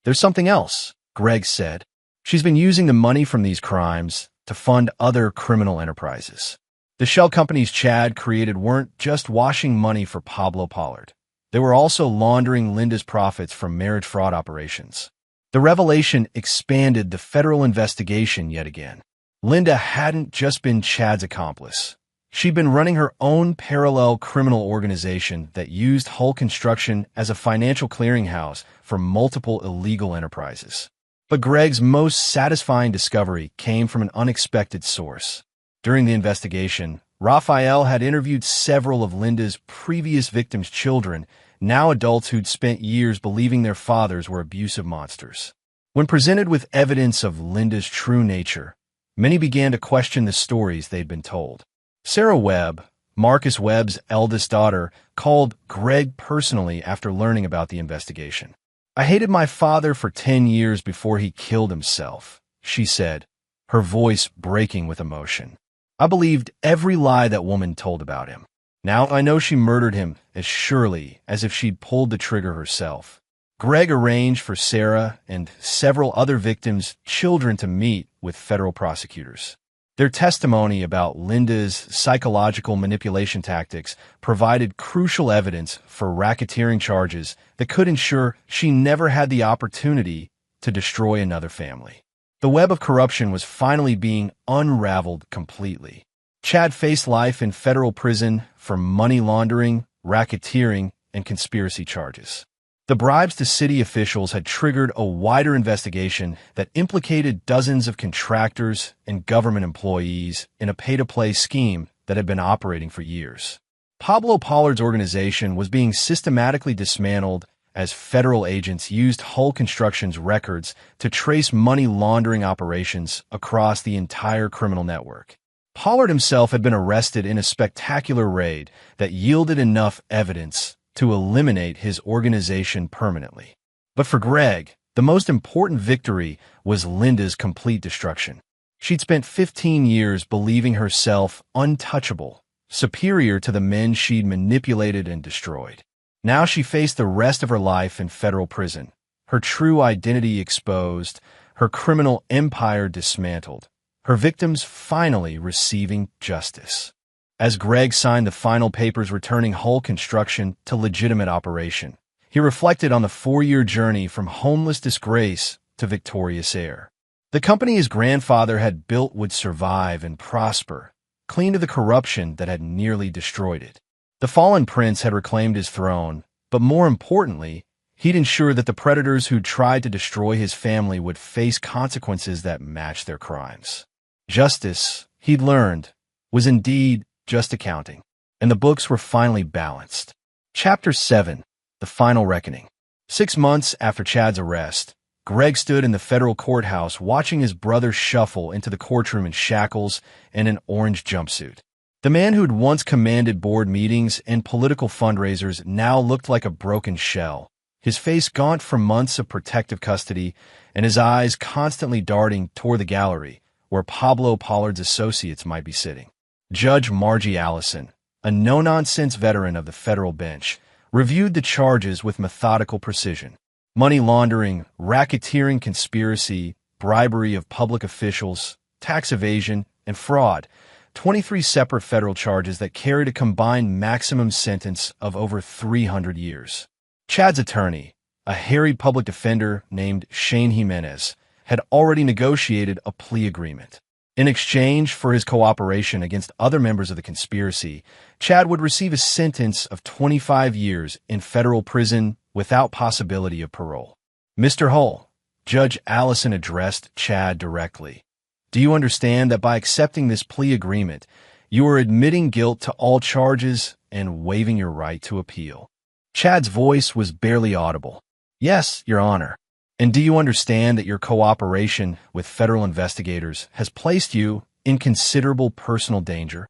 [SPEAKER 1] There's something else, Greg said. She's been using the money from these crimes to fund other criminal enterprises. The shell companies Chad created weren't just washing money for Pablo Pollard. They were also laundering Linda's profits from marriage fraud operations. The revelation expanded the federal investigation yet again. Linda hadn't just been Chad's accomplice. She'd been running her own parallel criminal organization that used Hull Construction as a financial clearinghouse for multiple illegal enterprises. But Greg's most satisfying discovery came from an unexpected source. During the investigation, Raphael had interviewed several of Linda's previous victims' children, now adults who'd spent years believing their fathers were abusive monsters. When presented with evidence of Linda's true nature, many began to question the stories they'd been told. Sarah Webb, Marcus Webb's eldest daughter, called Greg personally after learning about the investigation. "I hated my father for 10 years before he killed himself," she said, her voice breaking with emotion. "I believed every lie that woman told about him. Now I know she murdered him as surely as if she'd pulled the trigger herself." Greg arranged for Sarah and several other victims' children to meet with federal prosecutors. Their testimony about Linda's psychological manipulation tactics provided crucial evidence for racketeering charges that could ensure she never had the opportunity to destroy another family. The web of corruption was finally being unraveled completely. Chad faced life in federal prison for money laundering, racketeering, and conspiracy charges. The bribes to city officials had triggered a wider investigation that implicated dozens of contractors and government employees in a pay-to-play scheme that had been operating for years. Pablo Pollard's organization was being systematically dismantled as federal agents used Hull Construction's records to trace money laundering operations across the entire criminal network. Pollard himself had been arrested in a spectacular raid that yielded enough evidence to eliminate his organization permanently. But for Greg, the most important victory was Linda's complete destruction. She'd spent 15 years believing herself untouchable, superior to the men she'd manipulated and destroyed. Now she faced the rest of her life in federal prison, her true identity exposed, her criminal empire dismantled, her victims finally receiving justice. As Greg signed the final papers returning Hull Construction to legitimate operation, he reflected on the 4-year journey from homeless disgrace to victorious heir. The company his grandfather had built would survive and prosper, clean of the corruption that had nearly destroyed it. The fallen prince had reclaimed his throne, but more importantly, he'd ensure that the predators who tried to destroy his family would face consequences that matched their crimes. Justice, he'd learned, was indeed just accounting, and the books were finally balanced. Chapter 7. The Final Reckoning. 6 months after Chad's arrest, Greg stood in the federal courthouse watching his brother shuffle into the courtroom in shackles and an orange jumpsuit. The man who'd once commanded board meetings and political fundraisers now looked like a broken shell, his face gaunt from months of protective custody and his eyes constantly darting toward the gallery where Pablo Pollard's associates might be sitting. Judge Margie Allison, a no-nonsense veteran of the federal bench, reviewed the charges with methodical precision. Money laundering, racketeering conspiracy, bribery of public officials, tax evasion, and fraud. 23 separate federal charges that carried a combined maximum sentence of over 300 years. Chad's attorney, a harried public defender named Shane Jimenez, had already negotiated a plea agreement. In exchange for his cooperation against other members of the conspiracy, Chad would receive a sentence of 25 years in federal prison without possibility of parole. "Mr. Hull," Judge Allison addressed Chad directly, "do you understand that by accepting this plea agreement, you are admitting guilt to all charges and waiving your right to appeal?" Chad's voice was barely audible. "Yes, Your Honor. And do you understand that your cooperation with federal investigators has placed you in considerable personal danger?"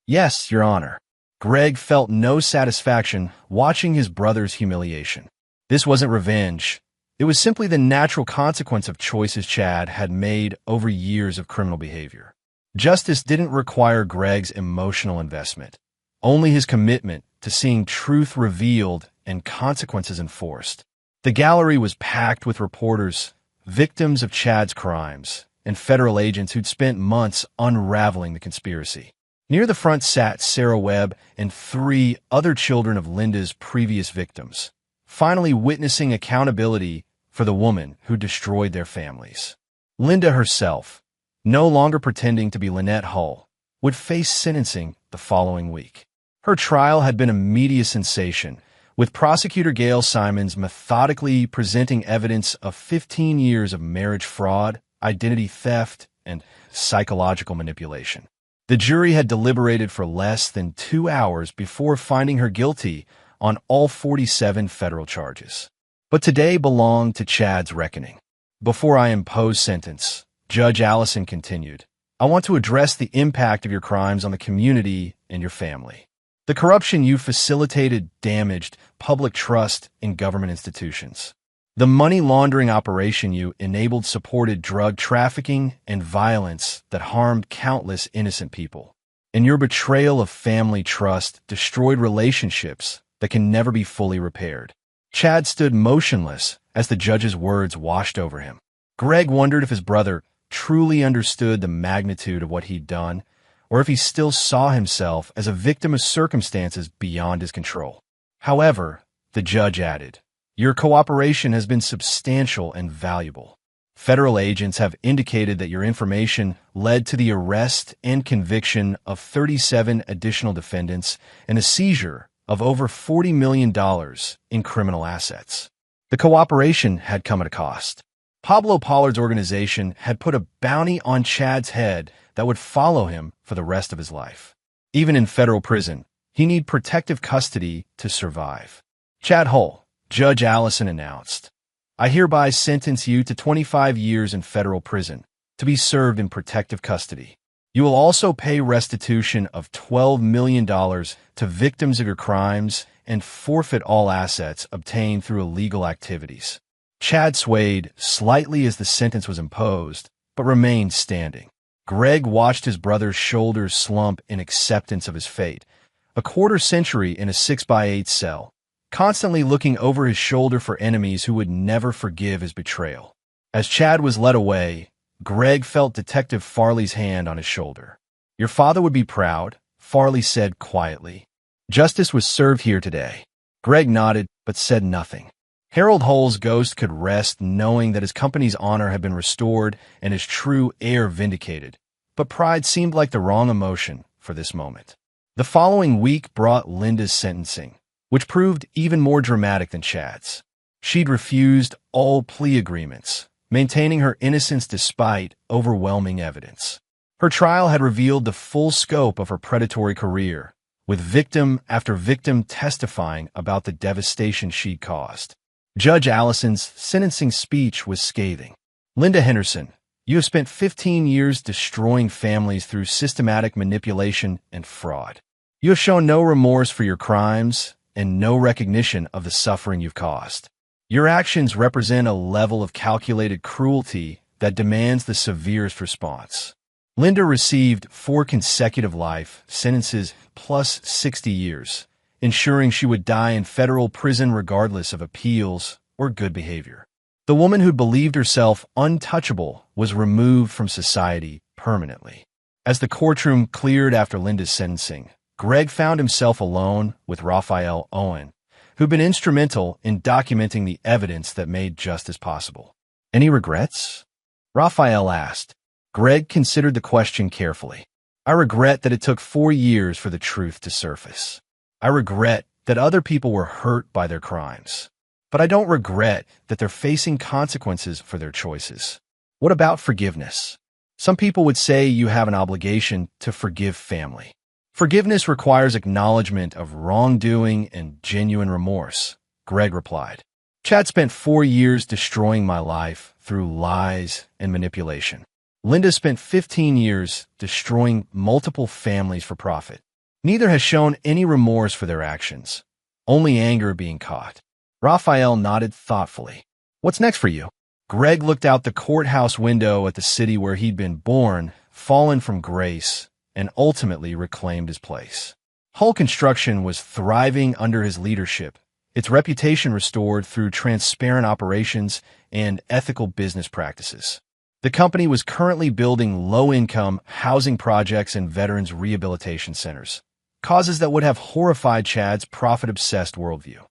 [SPEAKER 1] "Yes, Your Honor." Greg felt no satisfaction watching his brother's humiliation. This wasn't revenge. It was simply the natural consequence of choices Chad had made over years of criminal behavior. Justice didn't require Greg's emotional investment, only his commitment to seeing truth revealed and consequences enforced. The gallery was packed with reporters, victims of Chad's crimes, and federal agents who'd spent months unraveling the conspiracy. Near the front sat Sarah Webb and 3 other children of Linda's previous victims, finally witnessing accountability for the woman who destroyed their families. Linda herself, no longer pretending to be Lynette Hull, would face sentencing the following week. Her trial had been a media sensation, with prosecutor Gail Simons methodically presenting evidence of 15 years of marriage fraud, identity theft, and psychological manipulation. The jury had deliberated for less than 2 hours before finding her guilty on all 47 federal charges. But today belonged to Chad's reckoning. "Before I impose sentence," Judge Allison continued, "I want to address the impact of your crimes on the community and your family. The corruption you facilitated damaged public trust in government institutions. The money laundering operation you enabled supported drug trafficking and violence that harmed countless innocent people. And your betrayal of family trust destroyed relationships that can never be fully repaired. Chad stood motionless as the judge's words washed over him. Greg wondered if his brother truly understood the magnitude of what he'd done, or if he still saw himself as a victim of circumstances beyond his control. However, the judge added, "Your cooperation has been substantial and valuable. Federal agents have indicated that your information led to the arrest and conviction of 37 additional defendants and a seizure of over $40 million in criminal assets." The cooperation had come at a cost. Pablo Pollard's organization had put a bounty on Chad's head that would follow him for the rest of his life. Even in federal prison, he needed protective custody to survive. "Chad Hull," Judge Allison announced, "I hereby sentence you to 25 years in federal prison to be served in protective custody. You will also pay restitution of $12 million to victims of your crimes and forfeit all assets obtained through illegal activities." Chad swayed slightly as the sentence was imposed, but remained standing. Greg watched his brother's shoulders slump in acceptance of his fate, a quarter-century in a 6x8 cell, constantly looking over his shoulder for enemies who would never forgive his betrayal. As Chad was led away, Greg felt Detective Farley's hand on his shoulder. "Your father would be proud," Farley said quietly. "Justice was served here today." Greg nodded, but said nothing. Harold Hull's ghost could rest knowing that his company's honor had been restored and his true heir vindicated, but pride seemed like the wrong emotion for this moment. The following week brought Linda's sentencing, which proved even more dramatic than Chad's. She'd refused all plea agreements, maintaining her innocence despite overwhelming evidence. Her trial had revealed the full scope of her predatory career, with victim after victim testifying about the devastation she'd caused. Judge Allison's sentencing speech was scathing. "Linda Henderson, you have spent 15 years destroying families through systematic manipulation and fraud. You have shown no remorse for your crimes and no recognition of the suffering you've caused. Your actions represent a level of calculated cruelty that demands the severest response." Linda received 4 consecutive life sentences plus 60 years, ensuring she would die in federal prison regardless of appeals or good behavior. The woman who believed herself untouchable was removed from society permanently. As the courtroom cleared after Linda's sentencing, Greg found himself alone with Raphael Owen, who'd been instrumental in documenting the evidence that made justice possible. "Any regrets?" Raphael asked. Greg considered the question carefully. "I regret that it took 4 years for the truth to surface. I regret that other people were hurt by their crimes. But I don't regret that they're facing consequences for their choices." "What about forgiveness?" "Some people would say you have an obligation to forgive family. Forgiveness requires acknowledgement of wrongdoing and genuine remorse," Greg replied. "Chad spent 4 years destroying my life through lies and manipulation. Linda spent 15 years destroying multiple families for profit. Neither has shown any remorse for their actions, only anger being caught." Raphael nodded thoughtfully. "What's next for you?" Greg looked out the courthouse window at the city where he'd been born, fallen from grace, and ultimately reclaimed his place. Hull Construction was thriving under his leadership, its reputation restored through transparent operations and ethical business practices. The company was currently building low-income housing projects and veterans rehabilitation centers, causes that would have horrified Chad's profit-obsessed worldview.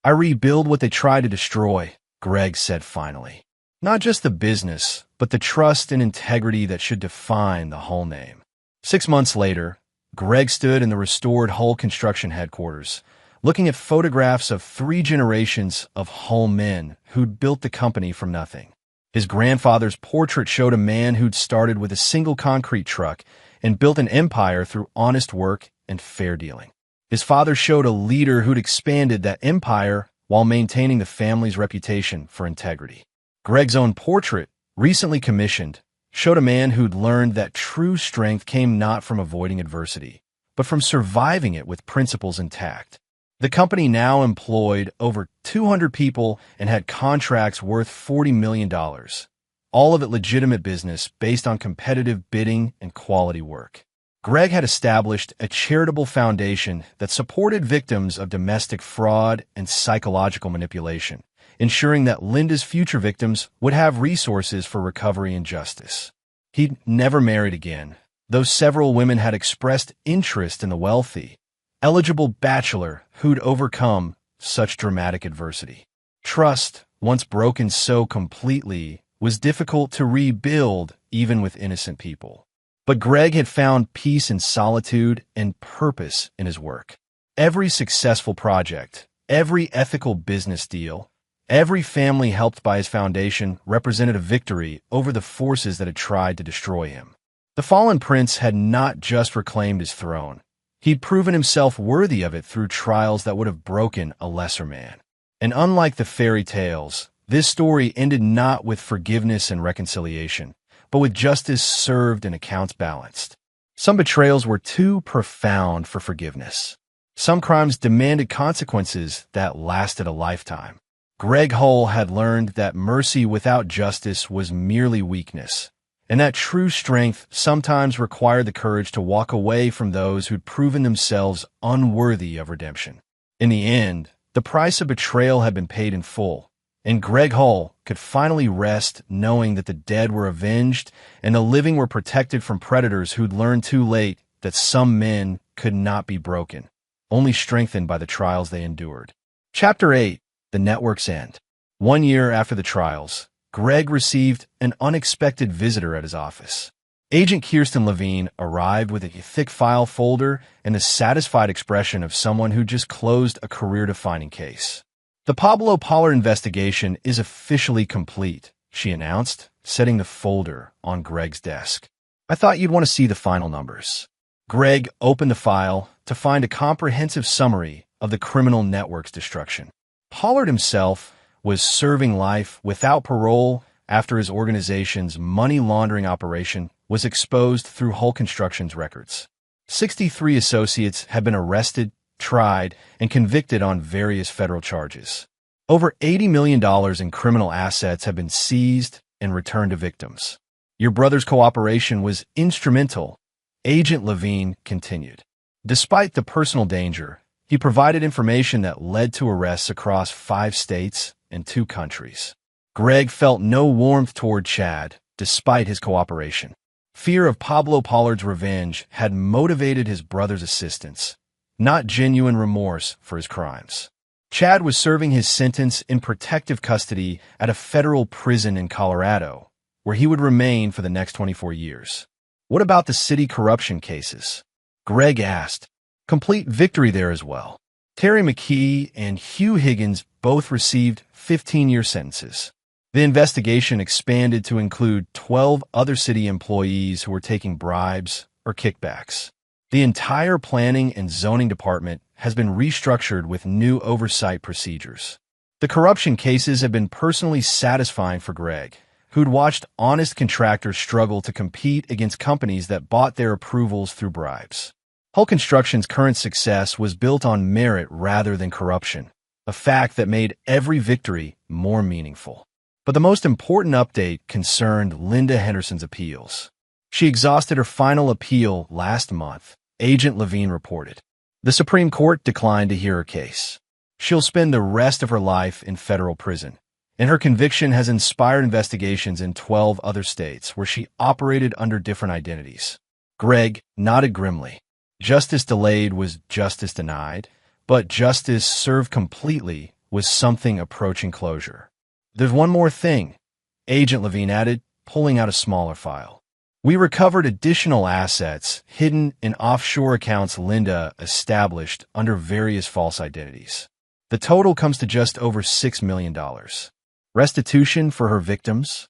[SPEAKER 1] "I rebuild what they tried to destroy," Greg said finally. "Not just the business, but the trust and integrity that should define the Hull name." 6 months later, Greg stood in the restored Hull Construction headquarters, looking at photographs of 3 generations of Hull men who'd built the company from nothing. His grandfather's portrait showed a man who'd started with a single concrete truck and built an empire through honest work and fair dealing. His father showed a leader who'd expanded that empire while maintaining the family's reputation for integrity. Greg's own portrait, recently commissioned, showed a man who'd learned that true strength came not from avoiding adversity, but from surviving it with principles intact. The company now employed over 200 people and had contracts worth $40 million, all of it legitimate business based on competitive bidding and quality work. Greg had established a charitable foundation that supported victims of domestic fraud and psychological manipulation, ensuring that Linda's future victims would have resources for recovery and justice. He'd never married again, though several women had expressed interest in the wealthy, eligible bachelor who'd overcome such dramatic adversity. Trust, once broken so completely, was difficult to rebuild even with innocent people. But Greg had found peace in solitude and purpose in his work. Every successful project, every ethical business deal, every family helped by his foundation represented a victory over the forces that had tried to destroy him. The fallen prince had not just reclaimed his throne. He'd proven himself worthy of it through trials that would have broken a lesser man. And unlike the fairy tales, this story ended not with forgiveness and reconciliation, but with justice served and accounts balanced. Some betrayals were too profound for forgiveness. Some crimes demanded consequences that lasted a lifetime. Greg Hull had learned that mercy without justice was merely weakness, and that true strength sometimes required the courage to walk away from those who'd proven themselves unworthy of redemption. In the end, the price of betrayal had been paid in full, and Greg Hull could finally rest knowing that the dead were avenged and the living were protected from predators who'd learned too late that some men could not be broken, only strengthened by the trials they endured. Chapter 8. The Network's End. 1 year after the trials, Greg received an unexpected visitor at his office. Agent Kirsten Levine arrived with a thick file folder and the satisfied expression of someone who just closed a career-defining case. "The Pablo Pollard investigation is officially complete," she announced, setting the folder on Greg's desk. "I thought you'd want to see the final numbers." Greg opened the file to find a comprehensive summary of the criminal network's destruction. Pollard himself was serving life without parole after his organization's money laundering operation was exposed through Hull Construction's records. 63 associates had been arrested, tried, and convicted on various federal charges. Over $80 million in criminal assets have been seized and returned to victims. "Your brother's cooperation was instrumental," Agent Levine continued. Despite the personal danger, he provided information that led to arrests across 5 states and 2 countries. Greg felt no warmth toward Chad, despite his cooperation. Fear of Pablo Pollard's revenge had motivated his brother's assistance, not genuine remorse for his crimes. Chad was serving his sentence in protective custody at a federal prison in Colorado, where he would remain for the next 24 years. "What about the city corruption cases?" Greg asked. "Complete victory there as well. Terry McKee and Hugh Higgins both received 15-year sentences. The investigation expanded to include 12 other city employees who were taking bribes or kickbacks. The entire planning and zoning department has been restructured with new oversight procedures." The corruption cases have been personally satisfying for Greg, who'd watched honest contractors struggle to compete against companies that bought their approvals through bribes. Hull Construction's current success was built on merit rather than corruption, a fact that made every victory more meaningful. But the most important update concerned Linda Henderson's appeals. She exhausted her final appeal last month, Agent Levine reported. The Supreme Court declined to hear her case. She'll spend the rest of her life in federal prison, and her conviction has inspired investigations in 12 other states where she operated under different identities. Greg nodded grimly. Justice delayed was justice denied, but justice served completely was something approaching closure. "There's one more thing," Agent Levine added, pulling out a smaller file. "We recovered additional assets hidden in offshore accounts Linda established under various false identities. The total comes to just over $6 million. Restitution for her victims?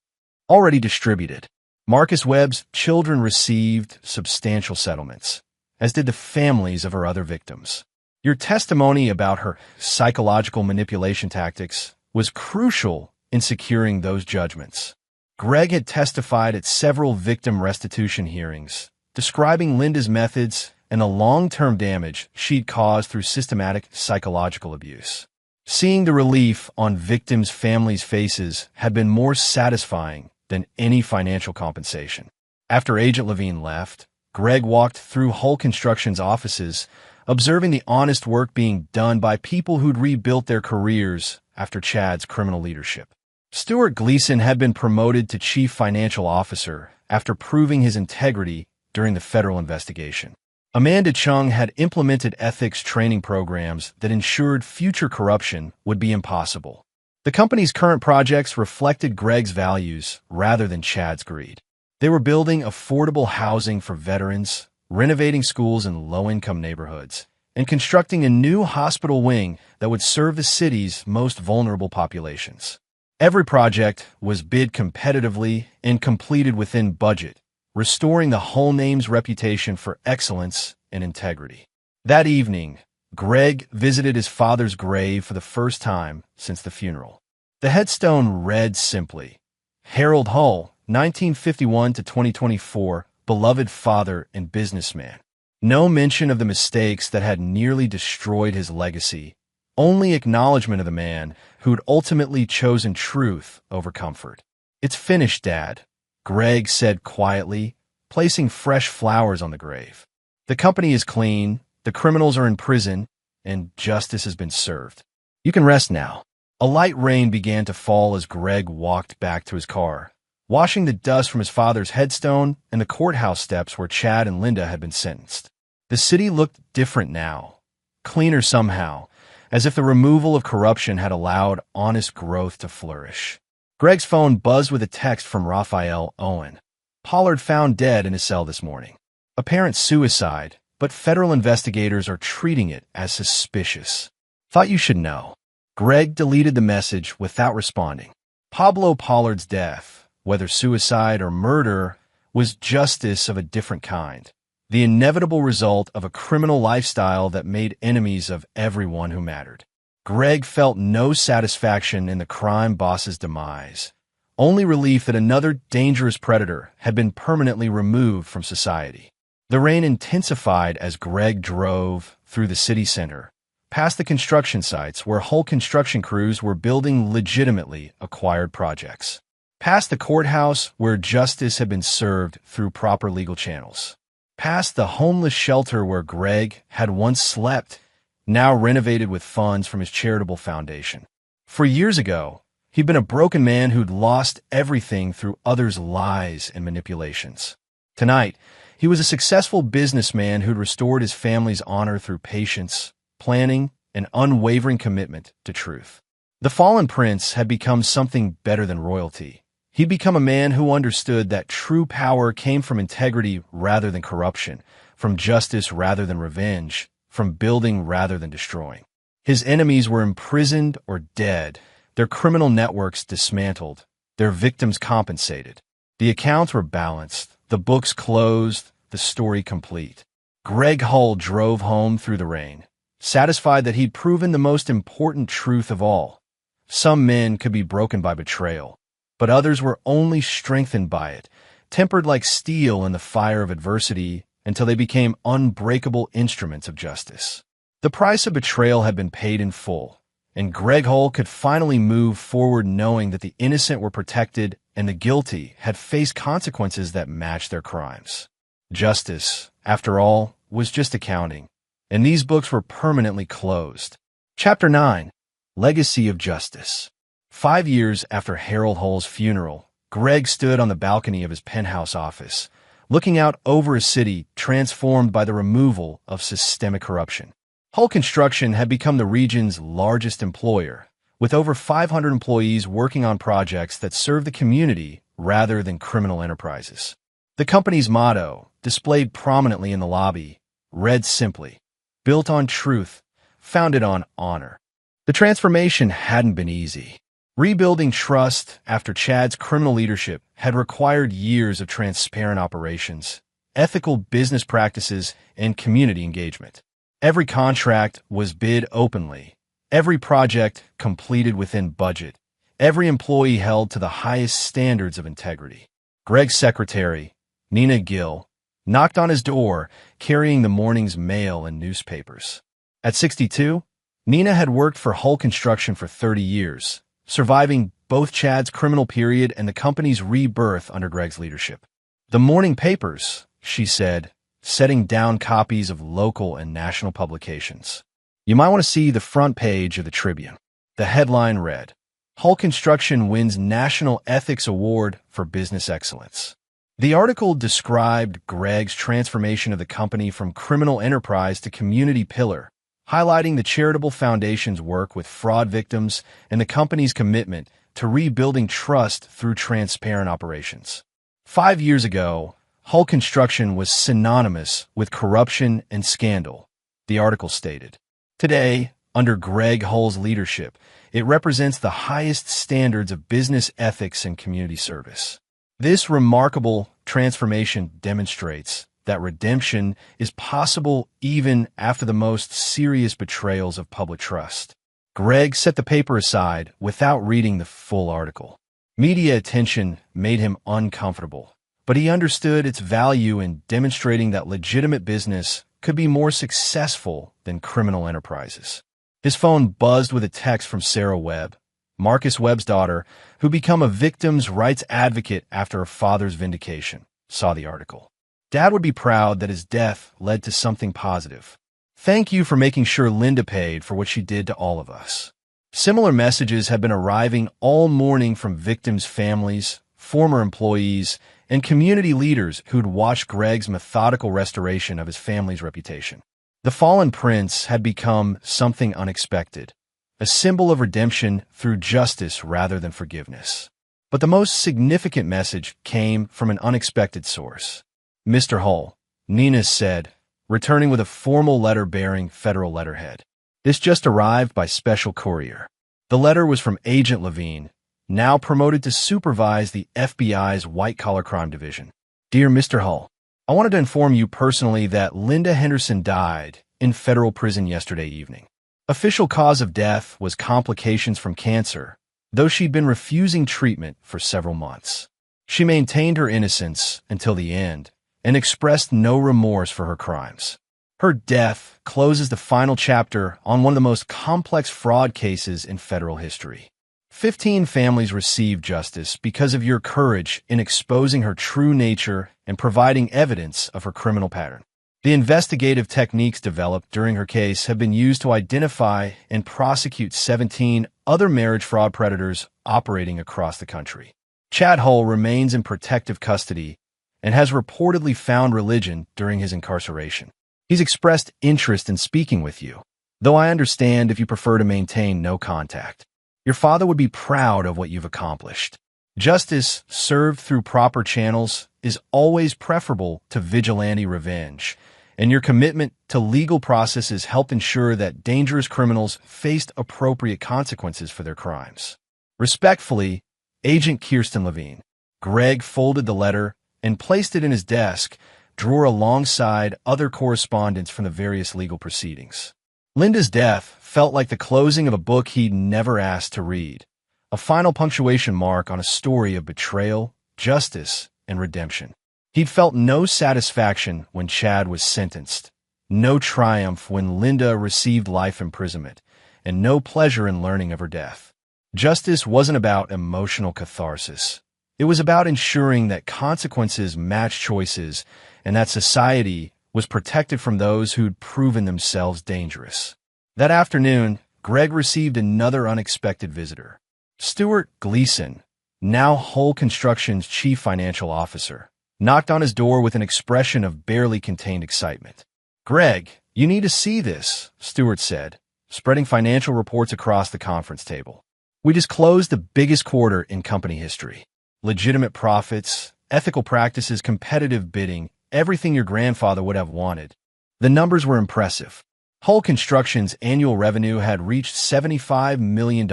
[SPEAKER 1] Already distributed. Marcus Webb's children received substantial settlements, as did the families of her other victims. Your testimony about her psychological manipulation tactics was crucial in securing those judgments." Greg had testified at several victim restitution hearings, describing Linda's methods and the long-term damage she'd caused through systematic psychological abuse. Seeing the relief on victims' families' faces had been more satisfying than any financial compensation. After Agent Levine left, Greg walked through Hull Construction's offices, observing the honest work being done by people who'd rebuilt their careers after Chad's criminal leadership. Stuart Gleason had been promoted to chief financial officer after proving his integrity during the federal investigation. Amanda Chung had implemented ethics training programs that ensured future corruption would be impossible. The company's current projects reflected Greg's values rather than Chad's greed. They were building affordable housing for veterans, renovating schools in low-income neighborhoods, and constructing a new hospital wing that would serve the city's most vulnerable populations. Every project was bid competitively and completed within budget, restoring the whole name's reputation for excellence and integrity. That evening, Greg visited his father's grave for the first time since the funeral. The headstone read simply, Harold Hull, 1951 to 2024, beloved father and businessman. No mention of the mistakes that had nearly destroyed his legacy, only acknowledgement of the man who'd ultimately chosen truth over comfort. "It's finished, Dad," Greg said quietly, placing fresh flowers on the grave. "The company is clean, the criminals are in prison, and justice has been served. You can rest now." A light rain began to fall as Greg walked back to his car, washing the dust from his father's headstone and the courthouse steps where Chad and Linda had been sentenced. The city looked different now, cleaner somehow, as if the removal of corruption had allowed honest growth to flourish. Greg's phone buzzed with a text from Raphael Owen. "Pollard found dead in his cell this morning. Apparent suicide, but federal investigators are treating it as suspicious. Thought you should know." Greg deleted the message without responding. Pablo Pollard's death, whether suicide or murder, was justice of a different kind. The inevitable result of a criminal lifestyle that made enemies of everyone who mattered. Greg felt no satisfaction in the crime boss's demise, only relief that another dangerous predator had been permanently removed from society. The rain intensified as Greg drove through the city center, past the construction sites where Hull construction crews were building legitimately acquired projects, past the courthouse where justice had been served through proper legal channels, past the homeless shelter where Greg had once slept, now renovated with funds from his charitable foundation. For years ago, he'd been a broken man who'd lost everything through others' lies and manipulations. Tonight, he was a successful businessman who'd restored his family's honor through patience, planning, and unwavering commitment to truth. The fallen prince had become something better than royalty. He'd become a man who understood that true power came from integrity rather than corruption, from justice rather than revenge, from building rather than destroying. His enemies were imprisoned or dead, their criminal networks dismantled, their victims compensated. The accounts were balanced, the books closed, the story complete. Greg Hull drove home through the rain, satisfied that he'd proven the most important truth of all. Some men could be broken by betrayal, but others were only strengthened by it, tempered like steel in the fire of adversity until they became unbreakable instruments of justice. The price of betrayal had been paid in full, and Greg Hull could finally move forward knowing that the innocent were protected and the guilty had faced consequences that matched their crimes. Justice, after all, was just accounting, and these books were permanently closed. Chapter 9. Legacy of Justice. 5 years after Harold Hull's funeral, Greg stood on the balcony of his penthouse office, looking out over a city transformed by the removal of systemic corruption. Hull Construction had become the region's largest employer, with over 500 employees working on projects that serve the community rather than criminal enterprises. The company's motto, displayed prominently in the lobby, read simply, "Built on truth, founded on honor." The transformation hadn't been easy. Rebuilding trust after Chad's criminal leadership had required years of transparent operations, ethical business practices, and community engagement. Every contract was bid openly, every project completed within budget, every employee held to the highest standards of integrity. Greg's secretary, Nina Gill, knocked on his door, carrying the morning's mail and newspapers. At 62, Nina had worked for Hull Construction for 30 years, surviving both Chad's criminal period and the company's rebirth under Greg's leadership. "The morning papers," she said, setting down copies of local and national publications. "You might want to see the front page of the Tribune." The headline read, "Hull Construction wins National Ethics Award for Business Excellence." The article described Greg's transformation of the company from criminal enterprise to community pillar, highlighting the charitable foundation's work with fraud victims and the company's commitment to rebuilding trust through transparent operations. 5 years ago, Hull Construction was synonymous with corruption and scandal, the article stated. Today, under Greg Hull's leadership, it represents the highest standards of business ethics and community service. This remarkable transformation demonstrates that redemption is possible even after the most serious betrayals of public trust. Greg set the paper aside without reading the full article. Media attention made him uncomfortable, but he understood its value in demonstrating that legitimate business could be more successful than criminal enterprises. His phone buzzed with a text from Sarah Webb, Marcus Webb's daughter, who became a victims' rights advocate after her father's vindication, saw the article. "Dad would be proud that his death led to something positive. Thank you for making sure Linda paid for what she did to all of us." Similar messages have been arriving all morning from victims' families, former employees, and community leaders who'd watched Greg's methodical restoration of his family's reputation. The fallen prince had become something unexpected, a symbol of redemption through justice rather than forgiveness. But the most significant message came from an unexpected source. "Mr. Hull," Nina said, returning with a formal letter bearing federal letterhead. "This just arrived by special courier." The letter was from Agent Levine, now promoted to supervise the FBI's white-collar crime division. "Dear Mr. Hull, I wanted to inform you personally that Linda Henderson died in federal prison yesterday evening. Official cause of death was complications from cancer, though she'd been refusing treatment for several months. She maintained her innocence until the end and expressed no remorse for her crimes. Her death closes the final chapter on one of the most complex fraud cases in federal history. 15 families received justice because of your courage in exposing her true nature and providing evidence of her criminal pattern. The investigative techniques developed during her case have been used to identify and prosecute 17 other marriage fraud predators operating across the country. Chad Hull remains in protective custody and has reportedly found religion during his incarceration. He's expressed interest in speaking with you, though I understand if you prefer to maintain no contact. Your father would be proud of what you've accomplished. Justice served through proper channels is always preferable to vigilante revenge, and your commitment to legal processes helped ensure that dangerous criminals faced appropriate consequences for their crimes. Respectfully, Agent Kirsten Levine. Greg folded the letter and placed it in his desk drawer alongside other correspondence from the various legal proceedings. Linda's death felt like the closing of a book he'd never asked to read, a final punctuation mark on a story of betrayal, justice, and redemption. He'd felt no satisfaction when Chad was sentenced, no triumph when Linda received life imprisonment, and no pleasure in learning of her death. Justice wasn't about emotional catharsis. It was about ensuring that consequences matched choices and that society was protected from those who'd proven themselves dangerous. That afternoon, Greg received another unexpected visitor. Stuart Gleason, now Hull Construction's chief financial officer, knocked on his door with an expression of barely contained excitement. "Greg, you need to see this," Stuart said, spreading financial reports across the conference table. "We just closed the biggest quarter in company history. Legitimate profits, ethical practices, competitive bidding, everything your grandfather would have wanted." The numbers were impressive. Hull Construction's annual revenue had reached $75 million,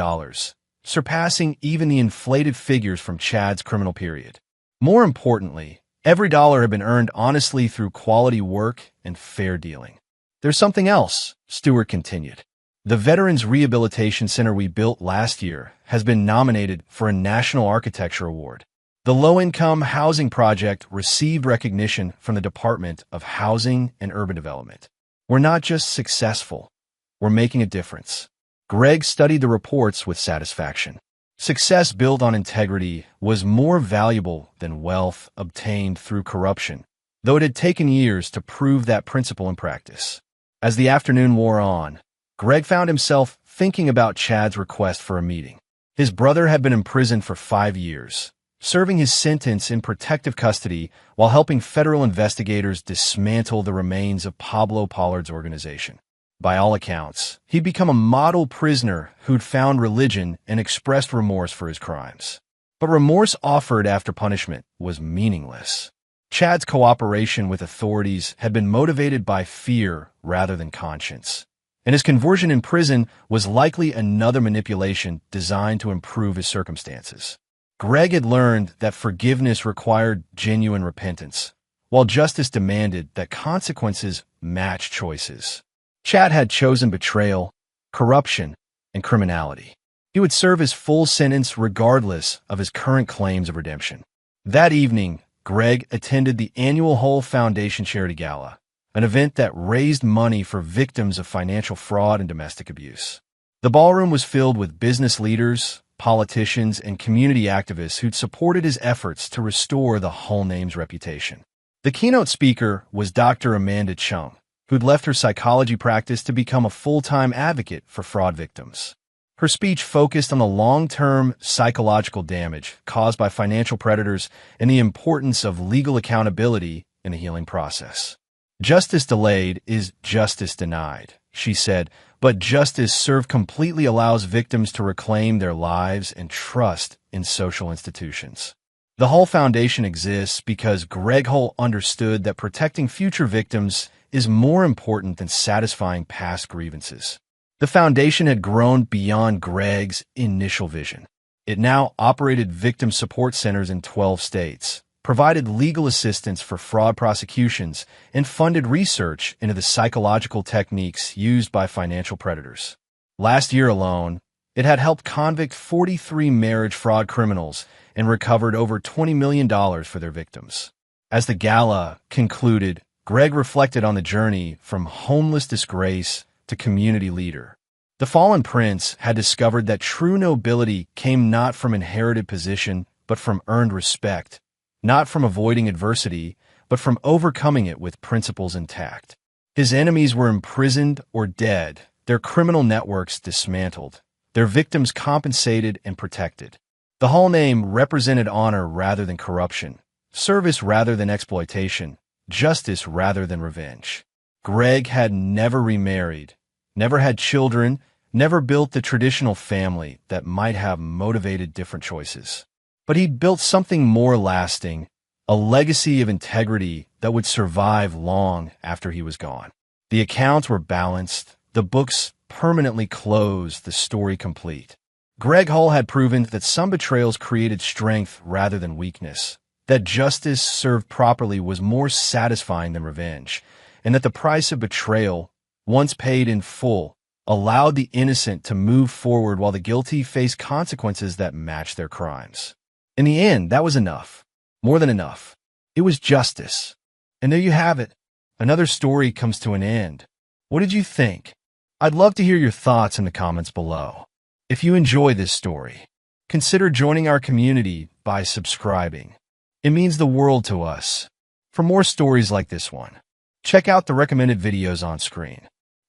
[SPEAKER 1] surpassing even the inflated figures from Chad's criminal period. More importantly, every dollar had been earned honestly through quality work and fair dealing. "There's something else," Stewart continued. "The Veterans Rehabilitation Center we built last year has been nominated for a National Architecture Award. The low-income housing project received recognition from the Department of Housing and Urban Development. We're not just successful, we're making a difference. Greg studied the reports with satisfaction. Success built on integrity was more valuable than wealth obtained through corruption, though it had taken years to prove that principle in practice. As the afternoon wore on, Greg found himself thinking about Chad's request for a meeting. His brother had been imprisoned for 5 years, serving his sentence in protective custody while helping federal investigators dismantle the remains of Pablo Pollard's organization. By all accounts, he'd become a model prisoner who'd found religion and expressed remorse for his crimes. But remorse offered after punishment was meaningless. Chad's cooperation with authorities had been motivated by fear rather than conscience, and his conversion in prison was likely another manipulation designed to improve his circumstances. Greg had learned that forgiveness required genuine repentance, while justice demanded that consequences match choices. Chad had chosen betrayal, corruption, and criminality. He would serve his full sentence regardless of his current claims of redemption. That evening, Greg attended the annual Hull Foundation Charity Gala, an event that raised money for victims of financial fraud and domestic abuse. The ballroom was filled with business leaders, politicians, and community activists who'd supported his efforts to restore the Hull name's reputation. The keynote speaker was Dr. Amanda Chung, who'd left her psychology practice to become a full-time advocate for fraud victims. Her speech focused on the long-term psychological damage caused by financial predators and the importance of legal accountability in the healing process. Justice delayed is justice denied, she said, but justice served completely allows victims to reclaim their lives and trust in social institutions. The Hull Foundation exists because Greg Hull understood that protecting future victims is more important than satisfying past grievances. The foundation had grown beyond Greg's initial vision. It now operated victim support centers in 12 states, provided legal assistance for fraud prosecutions, and funded research into the psychological techniques used by financial predators. Last year alone, it had helped convict 43 marriage fraud criminals and recovered over $20 million for their victims. As the gala concluded, Greg reflected on the journey from homeless disgrace to community leader. The fallen prince had discovered that true nobility came not from inherited position, but from earned respect, not from avoiding adversity, but from overcoming it with principles intact. His enemies were imprisoned or dead, their criminal networks dismantled, their victims compensated and protected. The Hull name represented honor rather than corruption, service rather than exploitation, justice rather than revenge. Greg had never remarried, never had children, never built the traditional family that might have motivated different choices. But he built something more lasting, a legacy of integrity that would survive long after he was gone. The accounts were balanced, the books permanently closed, the story complete. Greg Hull had proven that some betrayals created strength rather than weakness, that justice served properly was more satisfying than revenge, and that the price of betrayal, once paid in full, allowed the innocent to move forward while the guilty faced consequences that matched their crimes. In the end, that was enough. More than enough. It was justice. And there you have it. Another story comes to an end. What did you think? I'd love to hear your thoughts in the comments below. If you enjoy this story, consider joining our community by subscribing. It means the world to us. For more stories like this one, check out the recommended videos on screen.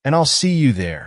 [SPEAKER 1] And I'll see you there.